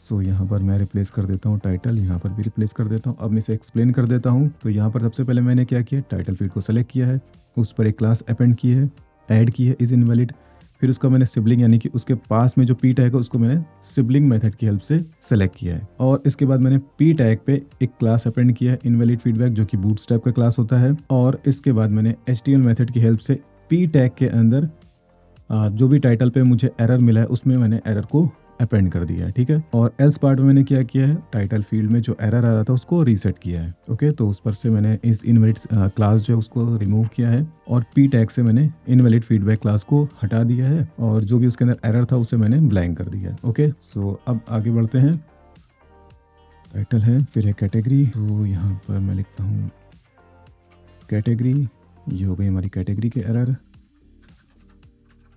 सो यहाँ पर मैं रिप्लेस कर देता हूँ टाइटल, यहाँ पर भी रिप्लेस कर देता हूँ। अब मैं इसे एक्सप्लेन कर देता हूँ। तो यहाँ पर सबसे पहले मैंने क्या किया, टाइटल फील्ड को सेलेक्ट किया है, उस पर एक क्लास अपेंड की है, ऐड की है इज इनवैलिड। फिर उसका मैंने सिबलिंग यानी कि उसके पास में जो पी टैग है उसको मैंने सिबलिंग मेथड की हेल्प से सेलेक्ट किया है। और इसके बाद मैंने पी टैग पे एक क्लास अपेंड किया है इनवैलिड फीडबैक, जो कि बूटस्ट्रैप का क्लास होता है। और इसके बाद मैंने HTML मेथड की हेल्प से पी टैग के अंदर जो भी टाइटल पे मुझे एरर मिला है उसमें मैंने एरर को अपेंड कर दिया है, ठीक है। और एल्स पार्ट में मैंने क्या किया है, टाइटल फील्ड में जो एरर आ रहा था उसको रीसेट किया है। ओके, तो उस पर से मैंने इस इनवैलिड क्लास जो है उसको रिमूव किया है, और पी टैग से मैंने इनवैलिड फीडबैक क्लास को हटा दिया है, और जो भी उसके अंदर एरर था उसे मैंने ब्लैंक कर दिया है। ओके, सो अब आगे बढ़ते हैं। टाइटल है, फिर है कैटेगरी। तो यहाँ पर मैं लिखता हूँ कैटेगरी, ये हो गई हमारी कैटेगरी के एरर।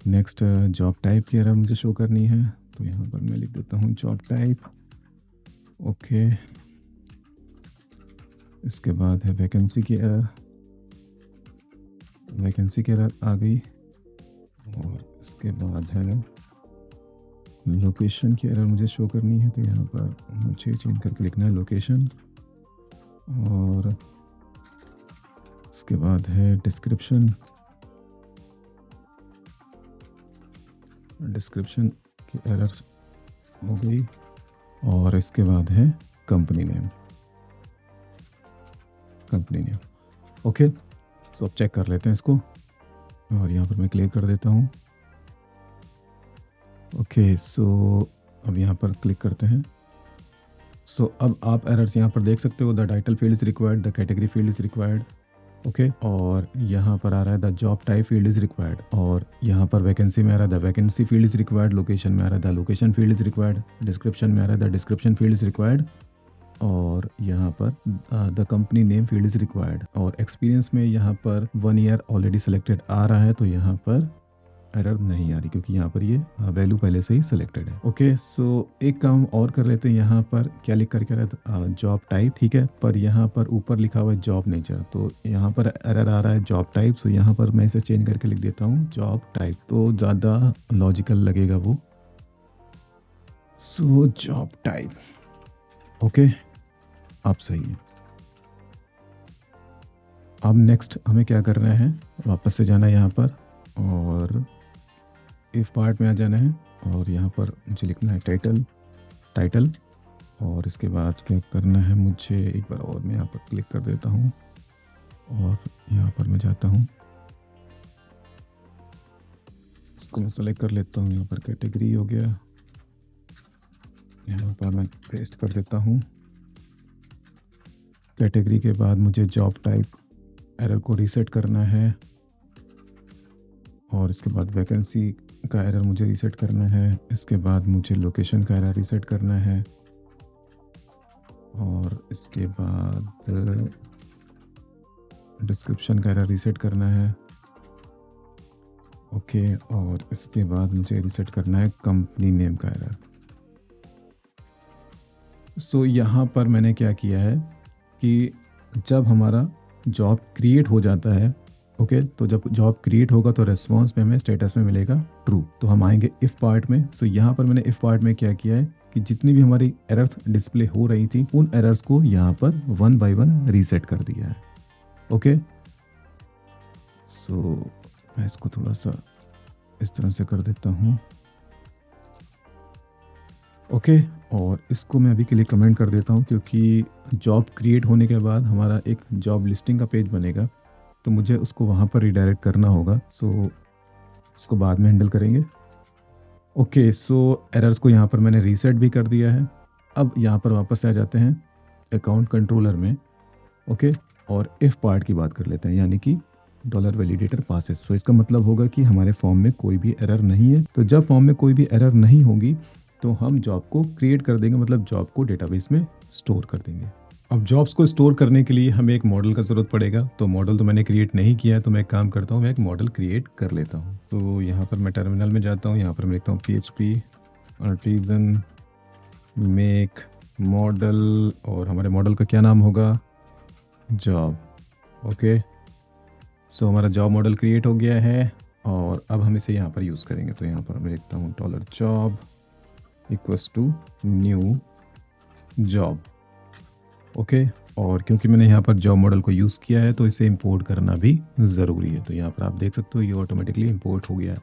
नेक्स्ट जॉब टाइप की एरर मुझे शो करनी है, तो यहाँ पर मैं लिख देता हूँ जॉब टाइप। ओके, इसके बाद है वैकेंसी की एरर, वैकेंसी की एरर आ गई। और इसके बाद है लोकेशन की एरर मुझे शो करनी है, तो यहाँ पर मुझे चेंज करके लिखना है लोकेशन। और इसके बाद है डिस्क्रिप्शन, डिस्क्रिप्शन की एरर हो गई। और इसके बाद है company name, company name. Okay, so अब चेक कर लेते हैं इसको, और यहाँ पर मैं क्लिक कर देता हूँ। ओके, सो अब यहाँ पर क्लिक करते हैं। सो अब आप एरर्स यहाँ पर देख सकते हो, the title field is required, the category field is required. Okay, और यहाँ पर आ रहा है the job type field is required, और यहाँ पर वैकेंसी में आ रहा है the vacancy field is required, location में आ रहा है the location field is required, description में आ रहा है the description field is required, और यहाँ पर the company name field is required. और एक्सपीरियंस में यहाँ पर 1 ईयर ऑलरेडी सिलेक्टेड आ रहा है, तो यहाँ पर एरर नहीं आ रही, क्योंकि यहाँ पर ये वैल्यू पहले से ही सिलेक्टेड है। ओके, सो एक काम और कर लेते हैं। यहाँ पर क्या लिख करके रहा है, जॉब टाइप, ठीक है, पर यहाँ पर ऊपर लिखा हुआ है जॉब नेचर, तो यहाँ पर एरर आ रहा है जॉब टाइप। सो यहाँ पर मैं इसे चेंज करके लिख देता हूँ जॉब टाइप, तो ज़्यादा लॉजिकल लगेगा वो। सो जॉब टाइप, ओके, अब सही है। अब नेक्स्ट हमें क्या करना है, वापस से जाना है यहाँ पर, और इफ पार्ट में आ जाना है, और यहाँ पर मुझे लिखना है टाइटल, टाइटल। और इसके बाद क्या करना है, मुझे एक बार और मैं यहाँ पर क्लिक कर देता हूँ, और यहाँ पर मैं जाता हूँ, इसको मैं सेलेक्ट कर लेता हूँ। यहाँ पर कैटेगरी हो गया, यहाँ पर मैं पेस्ट कर देता हूँ कैटेगरी के बाद मुझे जॉब टाइप एरर को रीसेट करना है, और इसके बाद वैकेंसी का एरर मुझे रीसेट करना है, इसके बाद मुझे लोकेशन का एरर रीसेट करना है, और इसके बाद डिस्क्रिप्शन का एरर रीसेट करना है। ओके, और इसके बाद मुझे रीसेट करना है कंपनी नेम का एरर। सो यहाँ पर मैंने क्या किया है कि जब हमारा जॉब क्रिएट हो जाता है, ओके, तो जब जॉब क्रिएट होगा तो रेस्पॉन्स में हमें स्टेटस में मिलेगा ट्रू, तो हम आएंगे इफ पार्ट में। सो यहाँ पर मैंने इफ पार्ट में क्या किया है कि जितनी भी हमारी एरर्स डिस्प्ले हो रही थी उन एरर्स को यहाँ पर 1 बाय 1 रीसेट कर दिया है। ओके, सो मैं इसको थोड़ा सा इस तरह से कर देता हूँ। ओके, और इसको मैं अभी के लिए कमेंट कर देता हूँ, क्योंकि जॉब क्रिएट होने के बाद हमारा एक जॉब लिस्टिंग का पेज बनेगा, तो मुझे उसको वहाँ पर रिडायरेक्ट करना होगा। सो इसको बाद में हैंडल करेंगे। ओके, सो एरर्स को यहाँ पर मैंने रीसेट भी कर दिया है। अब यहाँ पर वापस आ जाते हैं अकाउंट कंट्रोलर में। ओके, और इफ पार्ट की बात कर लेते हैं, यानी कि $validator passes। सो इसका मतलब होगा कि हमारे फॉर्म में कोई भी एरर नहीं है। तो जब फॉर्म में कोई भी एरर नहीं होगी तो हम जॉब को क्रिएट कर देंगे, मतलब जॉब को डेटाबेस में स्टोर कर देंगे। अब जॉब्स को स्टोर करने के लिए हमें एक मॉडल का ज़रूरत पड़ेगा, तो मॉडल तो मैंने क्रिएट नहीं किया है, तो मैं एक काम करता हूँ, मैं एक मॉडल क्रिएट कर लेता हूँ। तो यहाँ पर मैं टर्मिनल में जाता हूँ, यहाँ पर मैं लिखता हूँ PHP आर्टिजन मेक मॉडल, और हमारे मॉडल का क्या नाम होगा, जॉब। ओके, सो हमारा जॉब मॉडल क्रिएट हो गया है, और अब हम इसे यहाँ पर यूज़ करेंगे। तो यहाँ पर मैं लिखता हूँ $job, equals to new job. Okay, और क्योंकि मैंने यहाँ पर जॉब मॉडल को यूज़ किया है तो इसे इंपोर्ट करना भी ज़रूरी है। तो यहाँ पर आप देख सकते हो ये ऑटोमेटिकली इंपोर्ट हो गया है,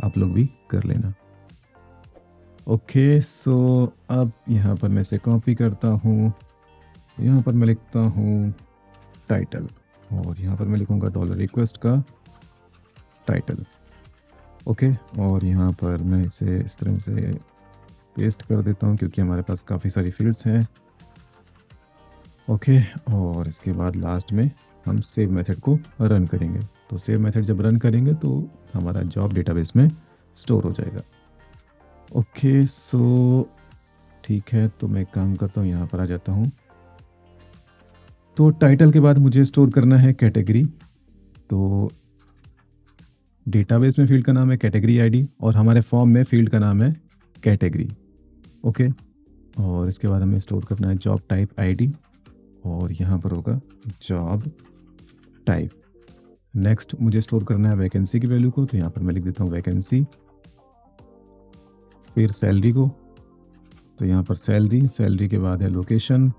आप लोग भी कर लेना। ओके, सो अब यहाँ पर मैं इसे कॉपी करता हूँ, यहाँ पर मैं लिखता हूँ टाइटल, और यहाँ पर मैं लिखूँगा डॉलर रिक्वेस्ट का टाइटल। ओके, और यहाँ पर मैं इसे इस तरह से पेस्ट कर देता हूँ क्योंकि हमारे पास काफ़ी सारी फील्ड्स हैं। ओके, और इसके बाद लास्ट में हम सेव मेथड को रन करेंगे। तो सेव मेथड जब रन करेंगे तो हमारा जॉब डेटाबेस में स्टोर हो जाएगा। ओके, सो ठीक है, तो मैं एक काम करता हूँ, यहाँ पर आ जाता हूँ। तो टाइटल के बाद मुझे स्टोर करना है कैटेगरी। तो डेटाबेस में फील्ड का नाम है कैटेगरी आईडी और हमारे फॉर्म में फील्ड का नाम है कैटेगरी। ओके, और इसके बाद हमें स्टोर करना है जॉब टाइप आईडी, और यहाँ पर होगा जॉब टाइप। नेक्स्ट मुझे स्टोर करना है वैकेंसी की वैल्यू को, तो यहाँ पर मैं लिख देता हूँ वैकेंसी। फिर सैलरी को, तो यहाँ पर सैलरी के बाद है लोकेशन,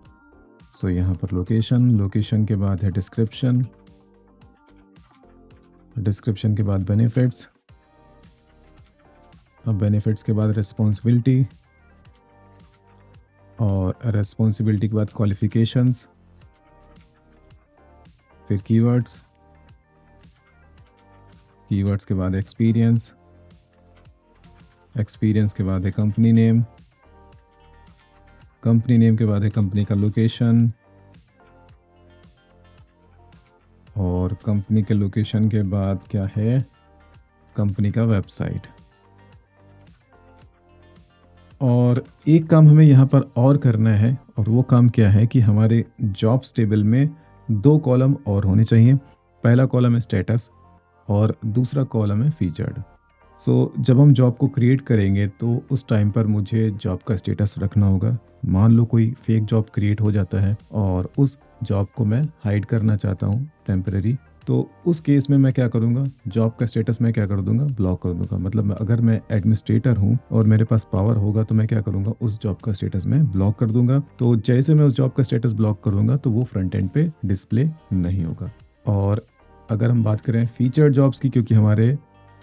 सो यहाँ पर लोकेशन के बाद है डिस्क्रिप्शन के बाद बेनिफिट्स, अब बेनिफिट्स के बाद रिस्पॉन्सिबिलिटी, और रिस्पॉन्सिबिलिटी के बाद क्वालिफिकेशंस, फिर कीवर्ड्स के बाद एक्सपीरियंस के बाद है कंपनी नेम के बाद है कंपनी का लोकेशन, और कंपनी के लोकेशन के बाद क्या है, कंपनी का वेबसाइट। और एक काम हमें यहाँ पर और करना है, और वो काम क्या है कि हमारे जॉब्स टेबल में 2 कॉलम और होने चाहिए। पहला कॉलम है स्टेटस और दूसरा कॉलम है फीचर्ड। सो जब हम जॉब को क्रिएट करेंगे तो उस टाइम पर मुझे जॉब का स्टेटस रखना होगा। मान लो कोई फेक जॉब क्रिएट हो जाता है और उस जॉब को मैं हाइड करना चाहता हूँ टेम्परेरी, तो उस केस में मैं क्या करूँगा, जॉब का स्टेटस मैं क्या कर दूंगा, ब्लॉक कर दूंगा। मतलब अगर मैं एडमिनिस्ट्रेटर हूँ और मेरे पास पावर होगा तो मैं क्या करूँगा, उस जॉब का स्टेटस मैं ब्लॉक कर दूंगा। तो जैसे मैं उस जॉब का स्टेटस ब्लॉक करूँगा तो वो फ्रंट एंड पे डिस्प्ले नहीं होगा। और अगर हम बात करें फीचर जॉब्स की, क्योंकि हमारे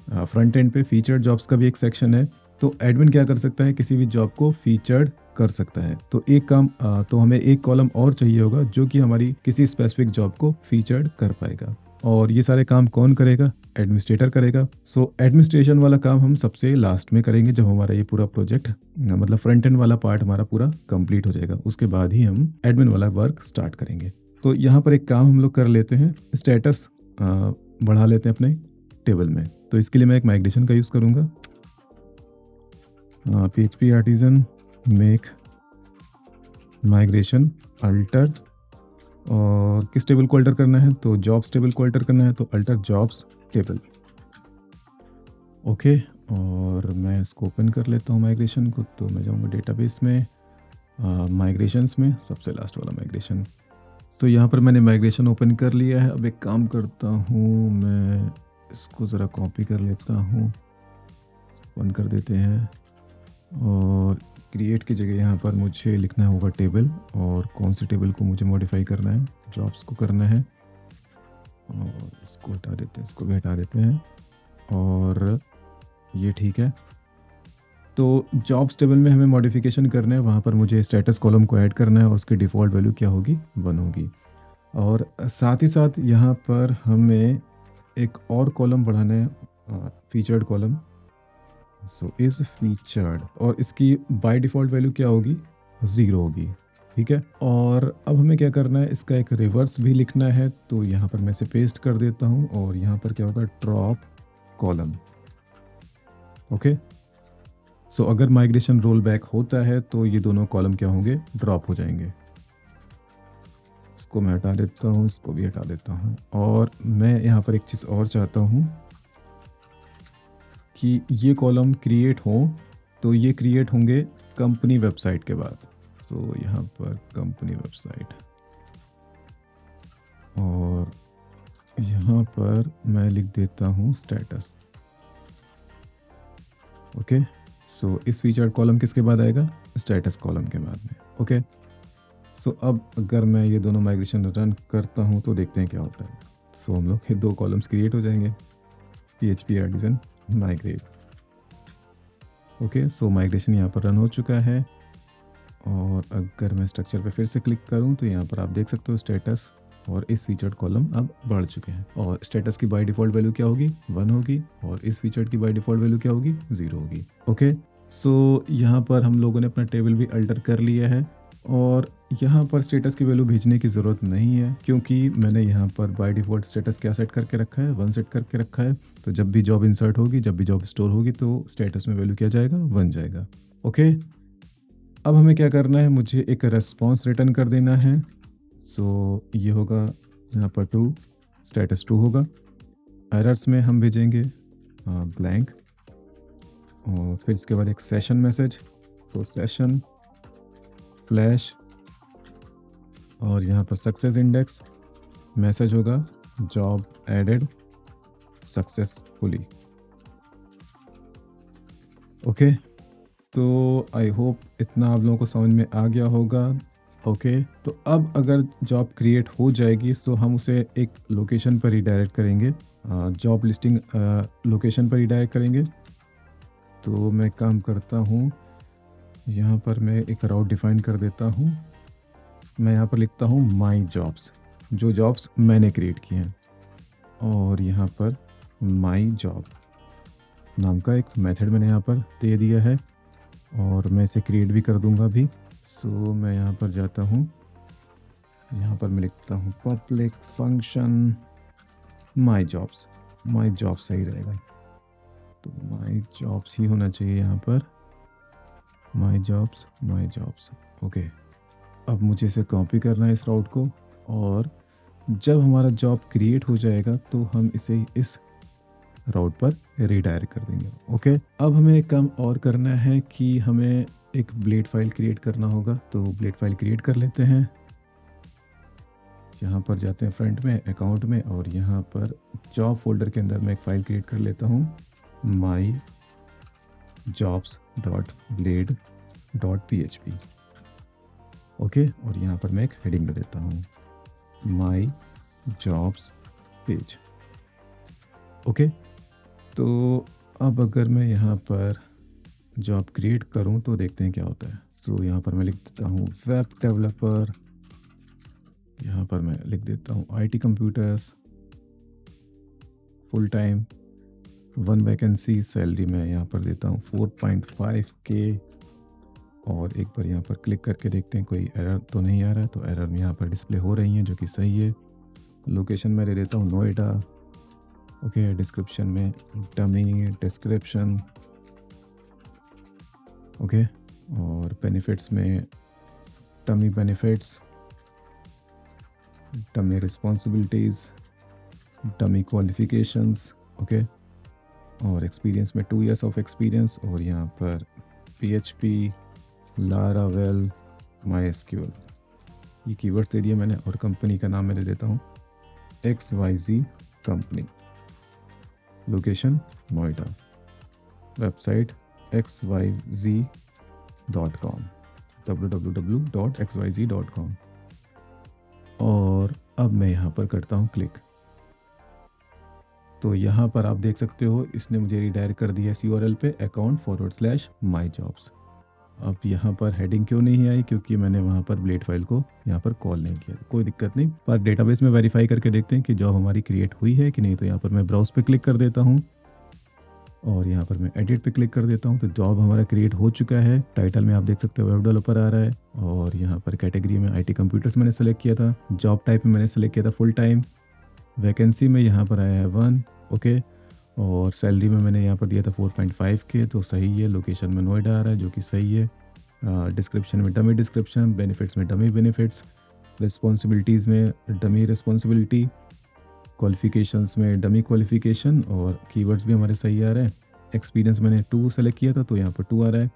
फ्रंट एंड पे फीचर्ड जॉब्स का भी एक सेक्शन है, तो एडमिन क्या कर सकता है, किसी भी जॉब को फीचर्ड कर सकता है। तो एक काम तो हमें एक कॉलम और चाहिए होगा जो कि हमारी किसी स्पेसिफिक जॉब को फीचर्ड कर पाएगा। और ये सारे काम कौन करेगा, एडमिनिस्ट्रेटर करेगा। सो एडमिनिस्ट्रेशन वाला काम हम सबसे लास्ट में करेंगे जब हमारा ये पूरा प्रोजेक्ट मतलब फ्रंट एंड वाला पार्ट हमारा पूरा कंप्लीट हो जाएगा, उसके बाद ही हम एडमिन वाला वर्क स्टार्ट करेंगे। तो यहाँ पर एक काम हम लोग कर लेते हैं, स्टेटस बढ़ा लेते हैं अपने टेबल में। तो इसके लिए मैं एक माइग्रेशन का यूज़ करूँगा, PHP artisan make migration alter, और किस टेबल को अल्टर करना है, तो जॉब्स टेबल को अल्टर करना है, तो अल्टर जॉब्स टेबल। ओके, और मैं इसको ओपन कर लेता हूँ माइग्रेशन को। तो मैं जाऊँगा डेटाबेस में, माइग्रेशंस में, सबसे लास्ट वाला माइग्रेशन। तो यहाँ पर मैंने माइग्रेशन ओपन कर लिया है। अब एक काम करता हूँ, मैं इसको ज़रा कॉपी कर लेता हूँ, बंद कर देते हैं, और क्रिएट की जगह यहाँ पर मुझे लिखना होगा टेबल, और कौन सी टेबल को मुझे मॉडिफाई करना है, जॉब्स को करना है, और इसको हटा देते हैं, इसको भी हटा देते हैं, और ये ठीक है। तो जॉब्स टेबल में हमें मॉडिफिकेशन करना है, वहाँ पर मुझे स्टेटस कॉलम को ऐड करना है और उसकी डिफ़ॉल्ट वैल्यू क्या होगी, 1 होगी। और साथ ही साथ यहाँ पर हमें एक और कॉलम बढ़ाना है, featured column. So is featured, और इसकी बाय डिफ़ॉल्ट वैल्यू क्या होगी, 0 होगी। ठीक है, और अब हमें क्या करना है, इसका एक रिवर्स भी लिखना है। तो यहाँ पर मैं इसे पेस्ट कर देता हूँ, और यहाँ पर क्या होगा, ड्रॉप कॉलम। ओके, सो अगर माइग्रेशन रोल बैक होता है तो ये दोनों कॉलम क्या होंगे, ड्रॉप हो जाएंगे। इसको मैं हटा देता हूँ, इसको भी हटा देता हूँ, और मैं यहाँ पर एक चीज़ और चाहता हूँ कि ये कॉलम क्रिएट हो, तो ये क्रिएट होंगे कंपनी वेबसाइट के बाद। तो यहाँ पर कंपनी वेबसाइट, और यहाँ पर मैं लिख देता हूँ स्टेटस। ओके, सो इस फीचर्ड कॉलम किसके बाद आएगा? स्टेटस कॉलम के बाद में। ओके, सो अब अगर मैं ये दोनों माइग्रेशन रन करता हूँ तो देखते हैं क्या होता है। सो हम लोग के 2 कॉलम्स क्रिएट हो जाएंगे, PHP आर्टिजन माइग्रेट। ओके, सो माइग्रेशन यहाँ पर रन हो चुका है। और अगर मैं स्ट्रक्चर पे फिर से क्लिक करूँ तो यहाँ पर आप देख सकते हो स्टेटस और इस फीचर्ड कॉलम अब बढ़ चुके हैं। और स्टेटस की बाय डिफ़ॉल्ट वैल्यू क्या होगी? 1 होगी, और इस फीचर्ड की बाय डिफ़ॉल्ट वैल्यू क्या होगी? 0 होगी। ओके, सो यहाँ पर हम लोगों ने अपना टेबल भी अल्टर कर लिया है, और यहाँ पर स्टेटस की वैल्यू भेजने की ज़रूरत नहीं है, क्योंकि मैंने यहाँ पर बाय डिफ़ॉल्ट स्टेटस क्या सेट करके रखा है? 1 सेट करके रखा है। तो जब भी जॉब इंसर्ट होगी, जब भी जॉब स्टोर होगी, तो स्टेटस में वैल्यू क्या जाएगा? 1 जाएगा। ओके, अब हमें क्या करना है? मुझे एक रेस्पॉन्स रिटर्न कर देना है। सो ये होगा यहाँ पर ट्रू, स्टेटस ट्रू होगा। एरर्स में हम भेजेंगे ब्लैंक, और फिर इसके बाद एक सेशन मैसेज, तो सेशन फ्लैश, और यहाँ पर सक्सेस इंडेक्स मैसेज होगा जॉब एडेड सक्सेसफुली। ओके, तो आई होप इतना आप लोगों को समझ में आ गया होगा। ओके, तो अब अगर जॉब क्रिएट हो जाएगी तो हम उसे एक लोकेशन पर रिडायरेक्ट करेंगे, जॉब लिस्टिंग लोकेशन पर रिडायरेक्ट करेंगे। तो मैं काम करता हूँ, यहाँ पर मैं एक राउट डिफाइन कर देता हूँ। मैं यहाँ पर लिखता हूँ माई जॉब्स, जो जॉब्स मैंने क्रिएट किए हैं, और यहाँ पर माई जॉब नाम का एक मेथड मैंने यहाँ पर दे दिया है, और मैं इसे क्रिएट भी कर दूंगा भी। सो मैं यहाँ पर जाता हूँ, यहाँ पर मैं लिखता हूँ public function my jobs. My job सही रहेगा, तो माई जॉब्स ही होना चाहिए यहाँ पर, माई जॉब्स माई जॉब्स। ओके, अब मुझे इसे कॉपी करना है इस राउट को, और जब हमारा जॉब क्रिएट हो जाएगा तो हम इसे इस राउट पर रिडायरेक्ट कर देंगे। ओके, अब हमें एक काम और करना है कि हमें एक ब्लेड फाइल क्रिएट करना होगा। तो ब्लेड फाइल क्रिएट कर लेते हैं, यहाँ पर जाते हैं फ्रंट में अकाउंट में, और यहाँ पर जॉब फोल्डर के अंदर मैं एक फाइल क्रिएट कर लेता हूँ my jobs dot blade dot PHP। Okay, और यहाँ पर मैं एक हेडिंग दे देता हूँ माई जॉब्स पेज। ओके, तो अब अगर मैं यहाँ पर जॉब क्रिएट करूँ तो देखते हैं क्या होता है। तो यहाँ पर मैं लिख देता हूँ वेब डेवलपर, यहाँ पर मैं लिख देता हूँ IT computers full time, 1 vacancy, salary मैं यहाँ पर देता हूँ 4.5K, और एक बार यहाँ पर क्लिक करके देखते हैं कोई एरर तो नहीं आ रहा है। तो एरर में यहाँ पर डिस्प्ले हो रही हैं, जो कि सही है। लोकेशन मैं दे देता हूँ नोएडा। ओके, डिस्क्रिप्शन में डमी डिस्क्रिप्शन। ओके, और बेनिफिट्स में dummy benefits, dummy responsibilities, dummy qualifications. Okay, और एक्सपीरियंस में 2 years ऑफ एक्सपीरियंस, और यहाँ पर PHP लारावेल MySQL, ये कीवर्ड्स दे दिए मैंने। और कंपनी का नाम मैं दे देता हूँ XYZ company, location Noida, website xyz.com, www.xyz.com। और अब मैं यहाँ पर करता हूँ क्लिक, तो यहाँ पर आप देख सकते हो इसने मुझे रिडायरेक्ट कर दिया इस URL पे account/myjobs। अब यहाँ पर हेडिंग क्यों नहीं आई? क्योंकि मैंने वहाँ पर ब्लेड फाइल को यहाँ पर कॉल नहीं किया। कोई दिक्कत नहीं, पर डेटाबेस में वेरीफाई करके देखते हैं कि जॉब हमारी क्रिएट हुई है कि नहीं। तो यहाँ पर मैं ब्राउज पे क्लिक कर देता हूँ, और यहाँ पर मैं एडिट पे क्लिक कर देता हूँ, तो जॉब हमारा क्रिएट हो चुका है। टाइटल में आप देख सकते हो वेब डेवलपर आ रहा है, और यहाँ पर कैटेगरी में IT कंप्यूटर्स मैंने सेलेक्ट किया था, जॉब टाइप में मैंने सेलेक्ट किया था फुल टाइम, वैकेंसी में यहाँ पर आया है 1। ओके, और सैलरी में मैंने यहाँ पर दिया था 4.5K, तो सही है। लोकेशन में नोएडा आ रहा है, जो कि सही है। डिस्क्रिप्शन में डमी डिस्क्रिप्शन, बेनिफिट्स में डमी बेनिफिट्स, रिस्पॉन्सिबिलिटीज़ में डमी रिस्पॉन्सिबिलिटी, क्वालिफिकेशंस में डमी क्वालिफिकेशन, और कीवर्ड्स भी हमारे सही आ रहे हैं। एक्सपीरियंस मैंने 2 सेलेक्ट किया था, तो यहाँ पर 2 आ रहा है।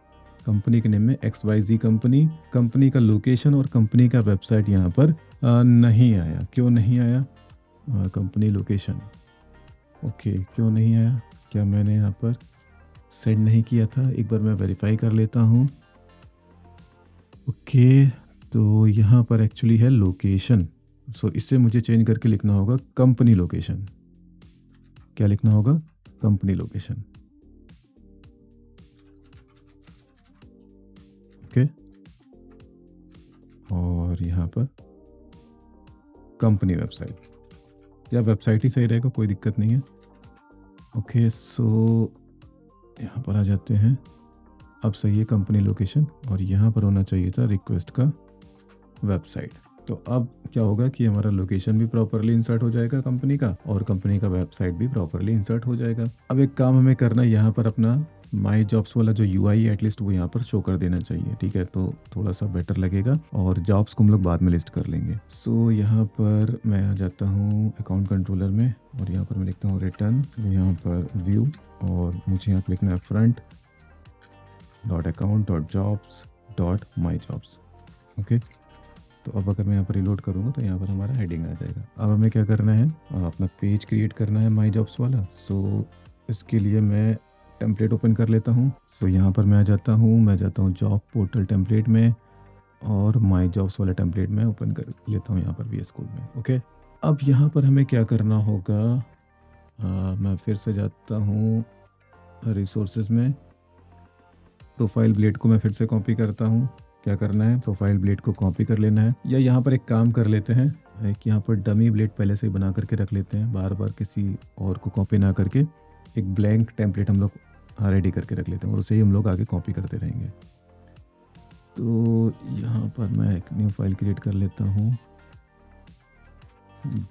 कंपनी के नेम में XYZ कंपनी, कंपनी का लोकेशन और कंपनी का वेबसाइट यहाँ पर नहीं आया। क्यों नहीं आया? कंपनी लोकेशन, ओके, क्यों नहीं आया? क्या मैंने यहाँ पर सेंड नहीं किया था, एक बार मैं वेरीफाई कर लेता हूँ। ओके, तो यहाँ पर एक्चुअली है लोकेशन, सो इससे मुझे चेंज करके लिखना होगा कंपनी लोकेशन। क्या लिखना होगा? Company location. ओके, और यहाँ पर कंपनी वेबसाइट, या वेबसाइट ही सही रहेगा, कोई दिक्कत नहीं है। ओके, सो यहाँ पर आ जाते हैं। अब सही है कंपनी लोकेशन, और यहाँ पर होना चाहिए था रिक्वेस्ट का वेबसाइट। तो अब क्या होगा कि हमारा लोकेशन भी प्रॉपरली इंसर्ट हो जाएगा कंपनी का, और कंपनी का वेबसाइट भी प्रॉपरली इंसर्ट हो जाएगा। अब एक काम हमें करना है, यहाँ पर अपना माई जॉब्स वाला जो यूआई है एटलीस्ट वो यहाँ पर शो कर देना चाहिए, ठीक है? तो थोड़ा सा बेटर लगेगा, और जॉब्स को हम लोग बाद में लिस्ट कर लेंगे। सो यहाँ पर मैं आ जाता हूँ अकाउंट कंट्रोलर में, और यहाँ पर मैं लिखता हूँ रिटर्न, यहाँ पर व्यू, और मुझे यहाँ पर लिखना है front dot account dot jobs dot माई जॉब्स। ओके, तो अब अगर मैं यहाँ पर रिलोड करूँगा तो यहाँ पर हमारा हेडिंग आ जाएगा। अब हमें क्या करना है, अपना पेज क्रिएट करना है माई जॉब्स वाला। सो इसके लिए मैं टेम्पलेट ओपन कर लेता हूँ। सो यहाँ पर मैं जाता हूँ जॉब पोर्टल टेम्पलेट में, और माई जॉब्स वाला टेम्पलेट में ओपन कर लेता हूँ यहाँ पर VS कोड में। ओके, अब यहाँ पर हमें क्या करना होगा, मैं फिर से जाता हूँ रिसोर्सेज में, प्रोफाइल ब्लेड को मैं फिर से कॉपी करता हूँ। क्या करना है, प्रोफाइल ब्लेड को कॉपी कर लेना है, या यहाँ पर एक काम कर लेते हैं, एक यहाँ पर डमी ब्लेड पहले से ही बना करके रख लेते हैं, बार बार किसी और को कॉपी ना करके एक ब्लैंक टेम्पलेट हम लोग रेडी करके रख लेते हैं, और उसे ही हम लोग आगे कॉपी करते रहेंगे। तो यहाँ पर मैं एक न्यू फाइल क्रिएट कर लेता हूँ,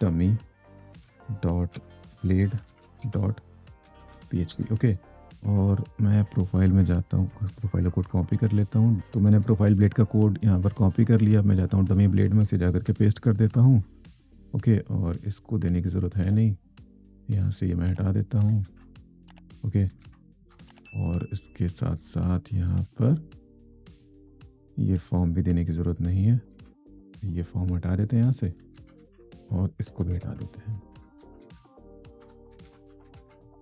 dummy dot blade dot PHP। Okay, और मैं प्रोफाइल में जाता हूँ, प्रोफाइल का कोड कॉपी कर लेता हूँ। तो मैंने प्रोफाइल ब्लेड का कोड यहाँ पर कॉपी कर लिया। मैं जाता हूँ डमी ब्लेड में से जा करके पेस्ट कर देता हूँ। ओके, और इसको देने की ज़रूरत है नहीं, यहाँ से ये मैं हटा देता हूँ। ओके, और इसके साथ साथ यहाँ पर ये फॉर्म भी देने की ज़रूरत नहीं है, ये फॉर्म हटा देते हैं यहाँ से, और इसको भी हटा देते हैं।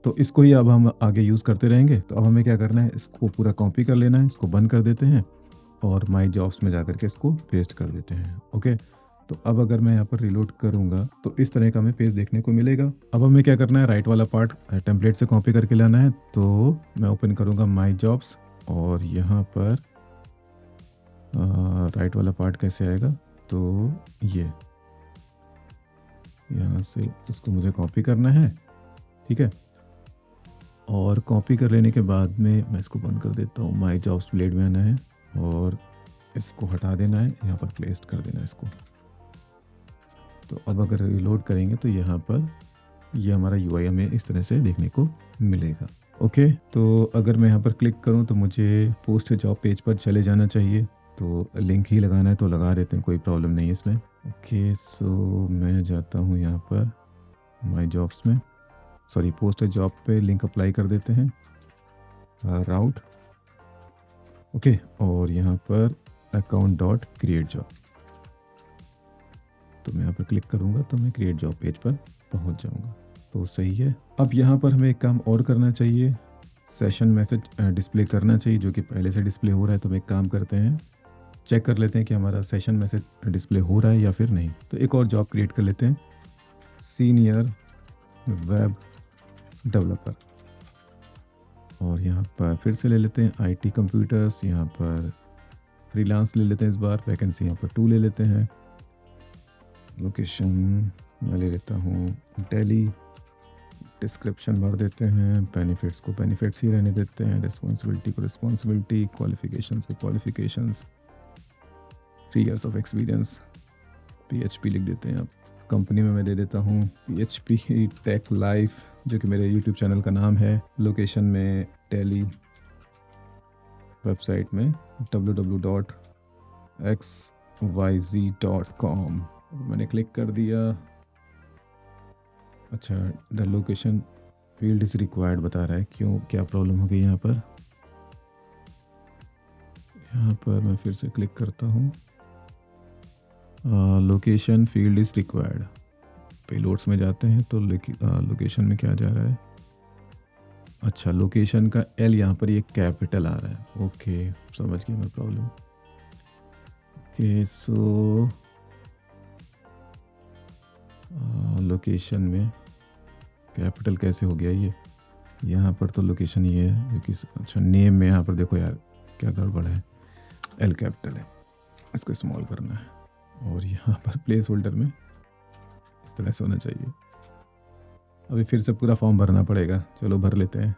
तो इसको ही अब हम आगे यूज़ करते रहेंगे। तो अब हमें क्या करना है, इसको पूरा कॉपी कर लेना है, इसको बंद कर देते हैं, और माई जॉब्स में जाकर के इसको पेस्ट कर देते हैं। ओके, तो अब अगर मैं यहाँ पर रिलोड करूँगा तो इस तरह का हमें पेज देखने को मिलेगा। अब हमें क्या करना है, राइट वाला पार्ट टेम्पलेट से कॉपी करके लाना है। तो मैं ओपन करूँगा माई जॉब्स, और यहाँ पर राइट वाला पार्ट कैसे आएगा, तो ये यहाँ से इसको मुझे कॉपी करना है, ठीक है? और कॉपी कर लेने के बाद में मैं इसको बंद कर देता हूँ, माई जॉब्स ब्लेड में आना है, और इसको हटा देना है, यहाँ पर पेस्ट कर देना है इसको। तो अब अगर रिलोड करेंगे तो यहाँ पर ये हमारा UI हमें इस तरह से देखने को मिलेगा। ओके, तो अगर मैं यहाँ पर क्लिक करूँ तो मुझे पोस्ट जॉब पेज पर चले जाना चाहिए, तो लिंक ही लगाना है तो लगा देते हैं, कोई प्रॉब्लम नहीं है इसमें। ओके, सो मैं जाता हूँ यहाँ पर माई जॉब्स में, सॉरी पोस्ट जॉब पे लिंक अप्लाई कर देते हैं, राउट। ओके, और यहाँ पर अकाउंट डॉट क्रिएट जॉब, तो मैं यहाँ पर क्लिक करूँगा तो मैं क्रिएट जॉब पेज पर पहुँच जाऊँगा। तो सही है। अब यहाँ पर हमें एक काम और करना चाहिए, सेशन मैसेज डिस्प्ले करना चाहिए, जो कि पहले से डिस्प्ले हो रहा है। तो हम एक काम करते हैं, चेक कर लेते हैं कि हमारा सेशन मैसेज डिस्प्ले हो रहा है या फिर नहीं। तो एक और जॉब क्रिएट कर लेते हैं, सीनियर वेब डेवलपर, और यहाँ पर फिर से ले लेते हैं IT कंप्यूटर्स, यहाँ पर फ्रीलांस ले लेते हैं, इस बार वैकेंसी यहाँ पर 2 ले लेते हैं, लोकेशन मैं ले लेता हूँ दिल्ली, डिस्क्रिप्शन भर देते हैं, बेनिफिट्स को बेनिफिट्स ही रहने देते हैं, रिस्पॉन्सिबिलिटी को रिस्पॉन्सिबिलिटी, क्वालिफिकेशंस को qualifications, 3 years of experience, PHP लिख देते हैं। अब कंपनी में मैं दे देता हूँ PHP टेक लाइफ, जो कि मेरे YouTube चैनल का नाम है। लोकेशन में दिल्ली, वेबसाइट में www.xyz.com, मैंने क्लिक कर दिया। अच्छा, the location field is required बता रहा है, क्यों, क्या प्रॉब्लम हो गई यहाँ पर? यहाँ पर मैं फिर से क्लिक करता हूँ, location field is required, payloads में जाते हैं तो लोकेशन में क्या जा रहा है, अच्छा, लोकेशन का एल यहाँ पर ये कैपिटल आ रहा है। ओके, समझ गया मैं प्रॉब्लम। ओके, सो लोकेशन में कैपिटल कैसे हो गया ये? यहाँ पर तो लोकेशन ये है जो कि अच्छा नेम में यहाँ पर देखो यार क्या गड़बड़ है, एल कैपिटल है, इसको स्मॉल करना है और यहाँ पर प्लेस होल्डर में इस तरह से होना चाहिए। अभी फिर से पूरा फॉर्म भरना पड़ेगा, चलो भर लेते हैं।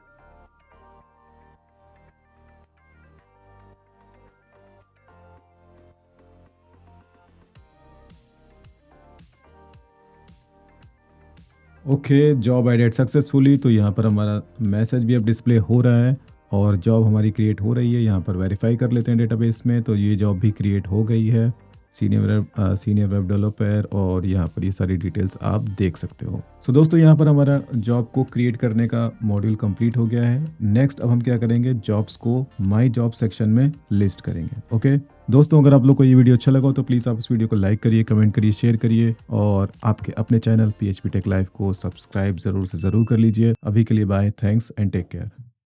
Okay, job added successfully. तो यहाँ पर हमारा मैसेज भी अब डिस्प्ले हो रहा है और जॉब हमारी क्रिएट हो रही है। यहाँ पर वेरीफाई कर लेते हैं डेटाबेस में, तो ये जॉब भी क्रिएट हो गई है, सीनियर वेब डेवलपर, और यहाँ पर ये सारी डिटेल्स आप देख सकते हो। सो दोस्तों, यहाँ पर हमारा जॉब को क्रिएट करने का मॉड्यूल कंप्लीट हो गया है। नेक्स्ट अब हम क्या करेंगे, जॉब्स को माई जॉब सेक्शन में लिस्ट करेंगे। ओके दोस्तों, अगर आप लोग को ये वीडियो अच्छा लगा हो तो प्लीज़ आप इस वीडियो को लाइक करिए, कमेंट करिए, शेयर करिए और आपके अपने चैनल PHP टेक लाइव को सब्सक्राइब ज़रूर से ज़रूर कर लीजिए। अभी के लिए bye, thanks and take care.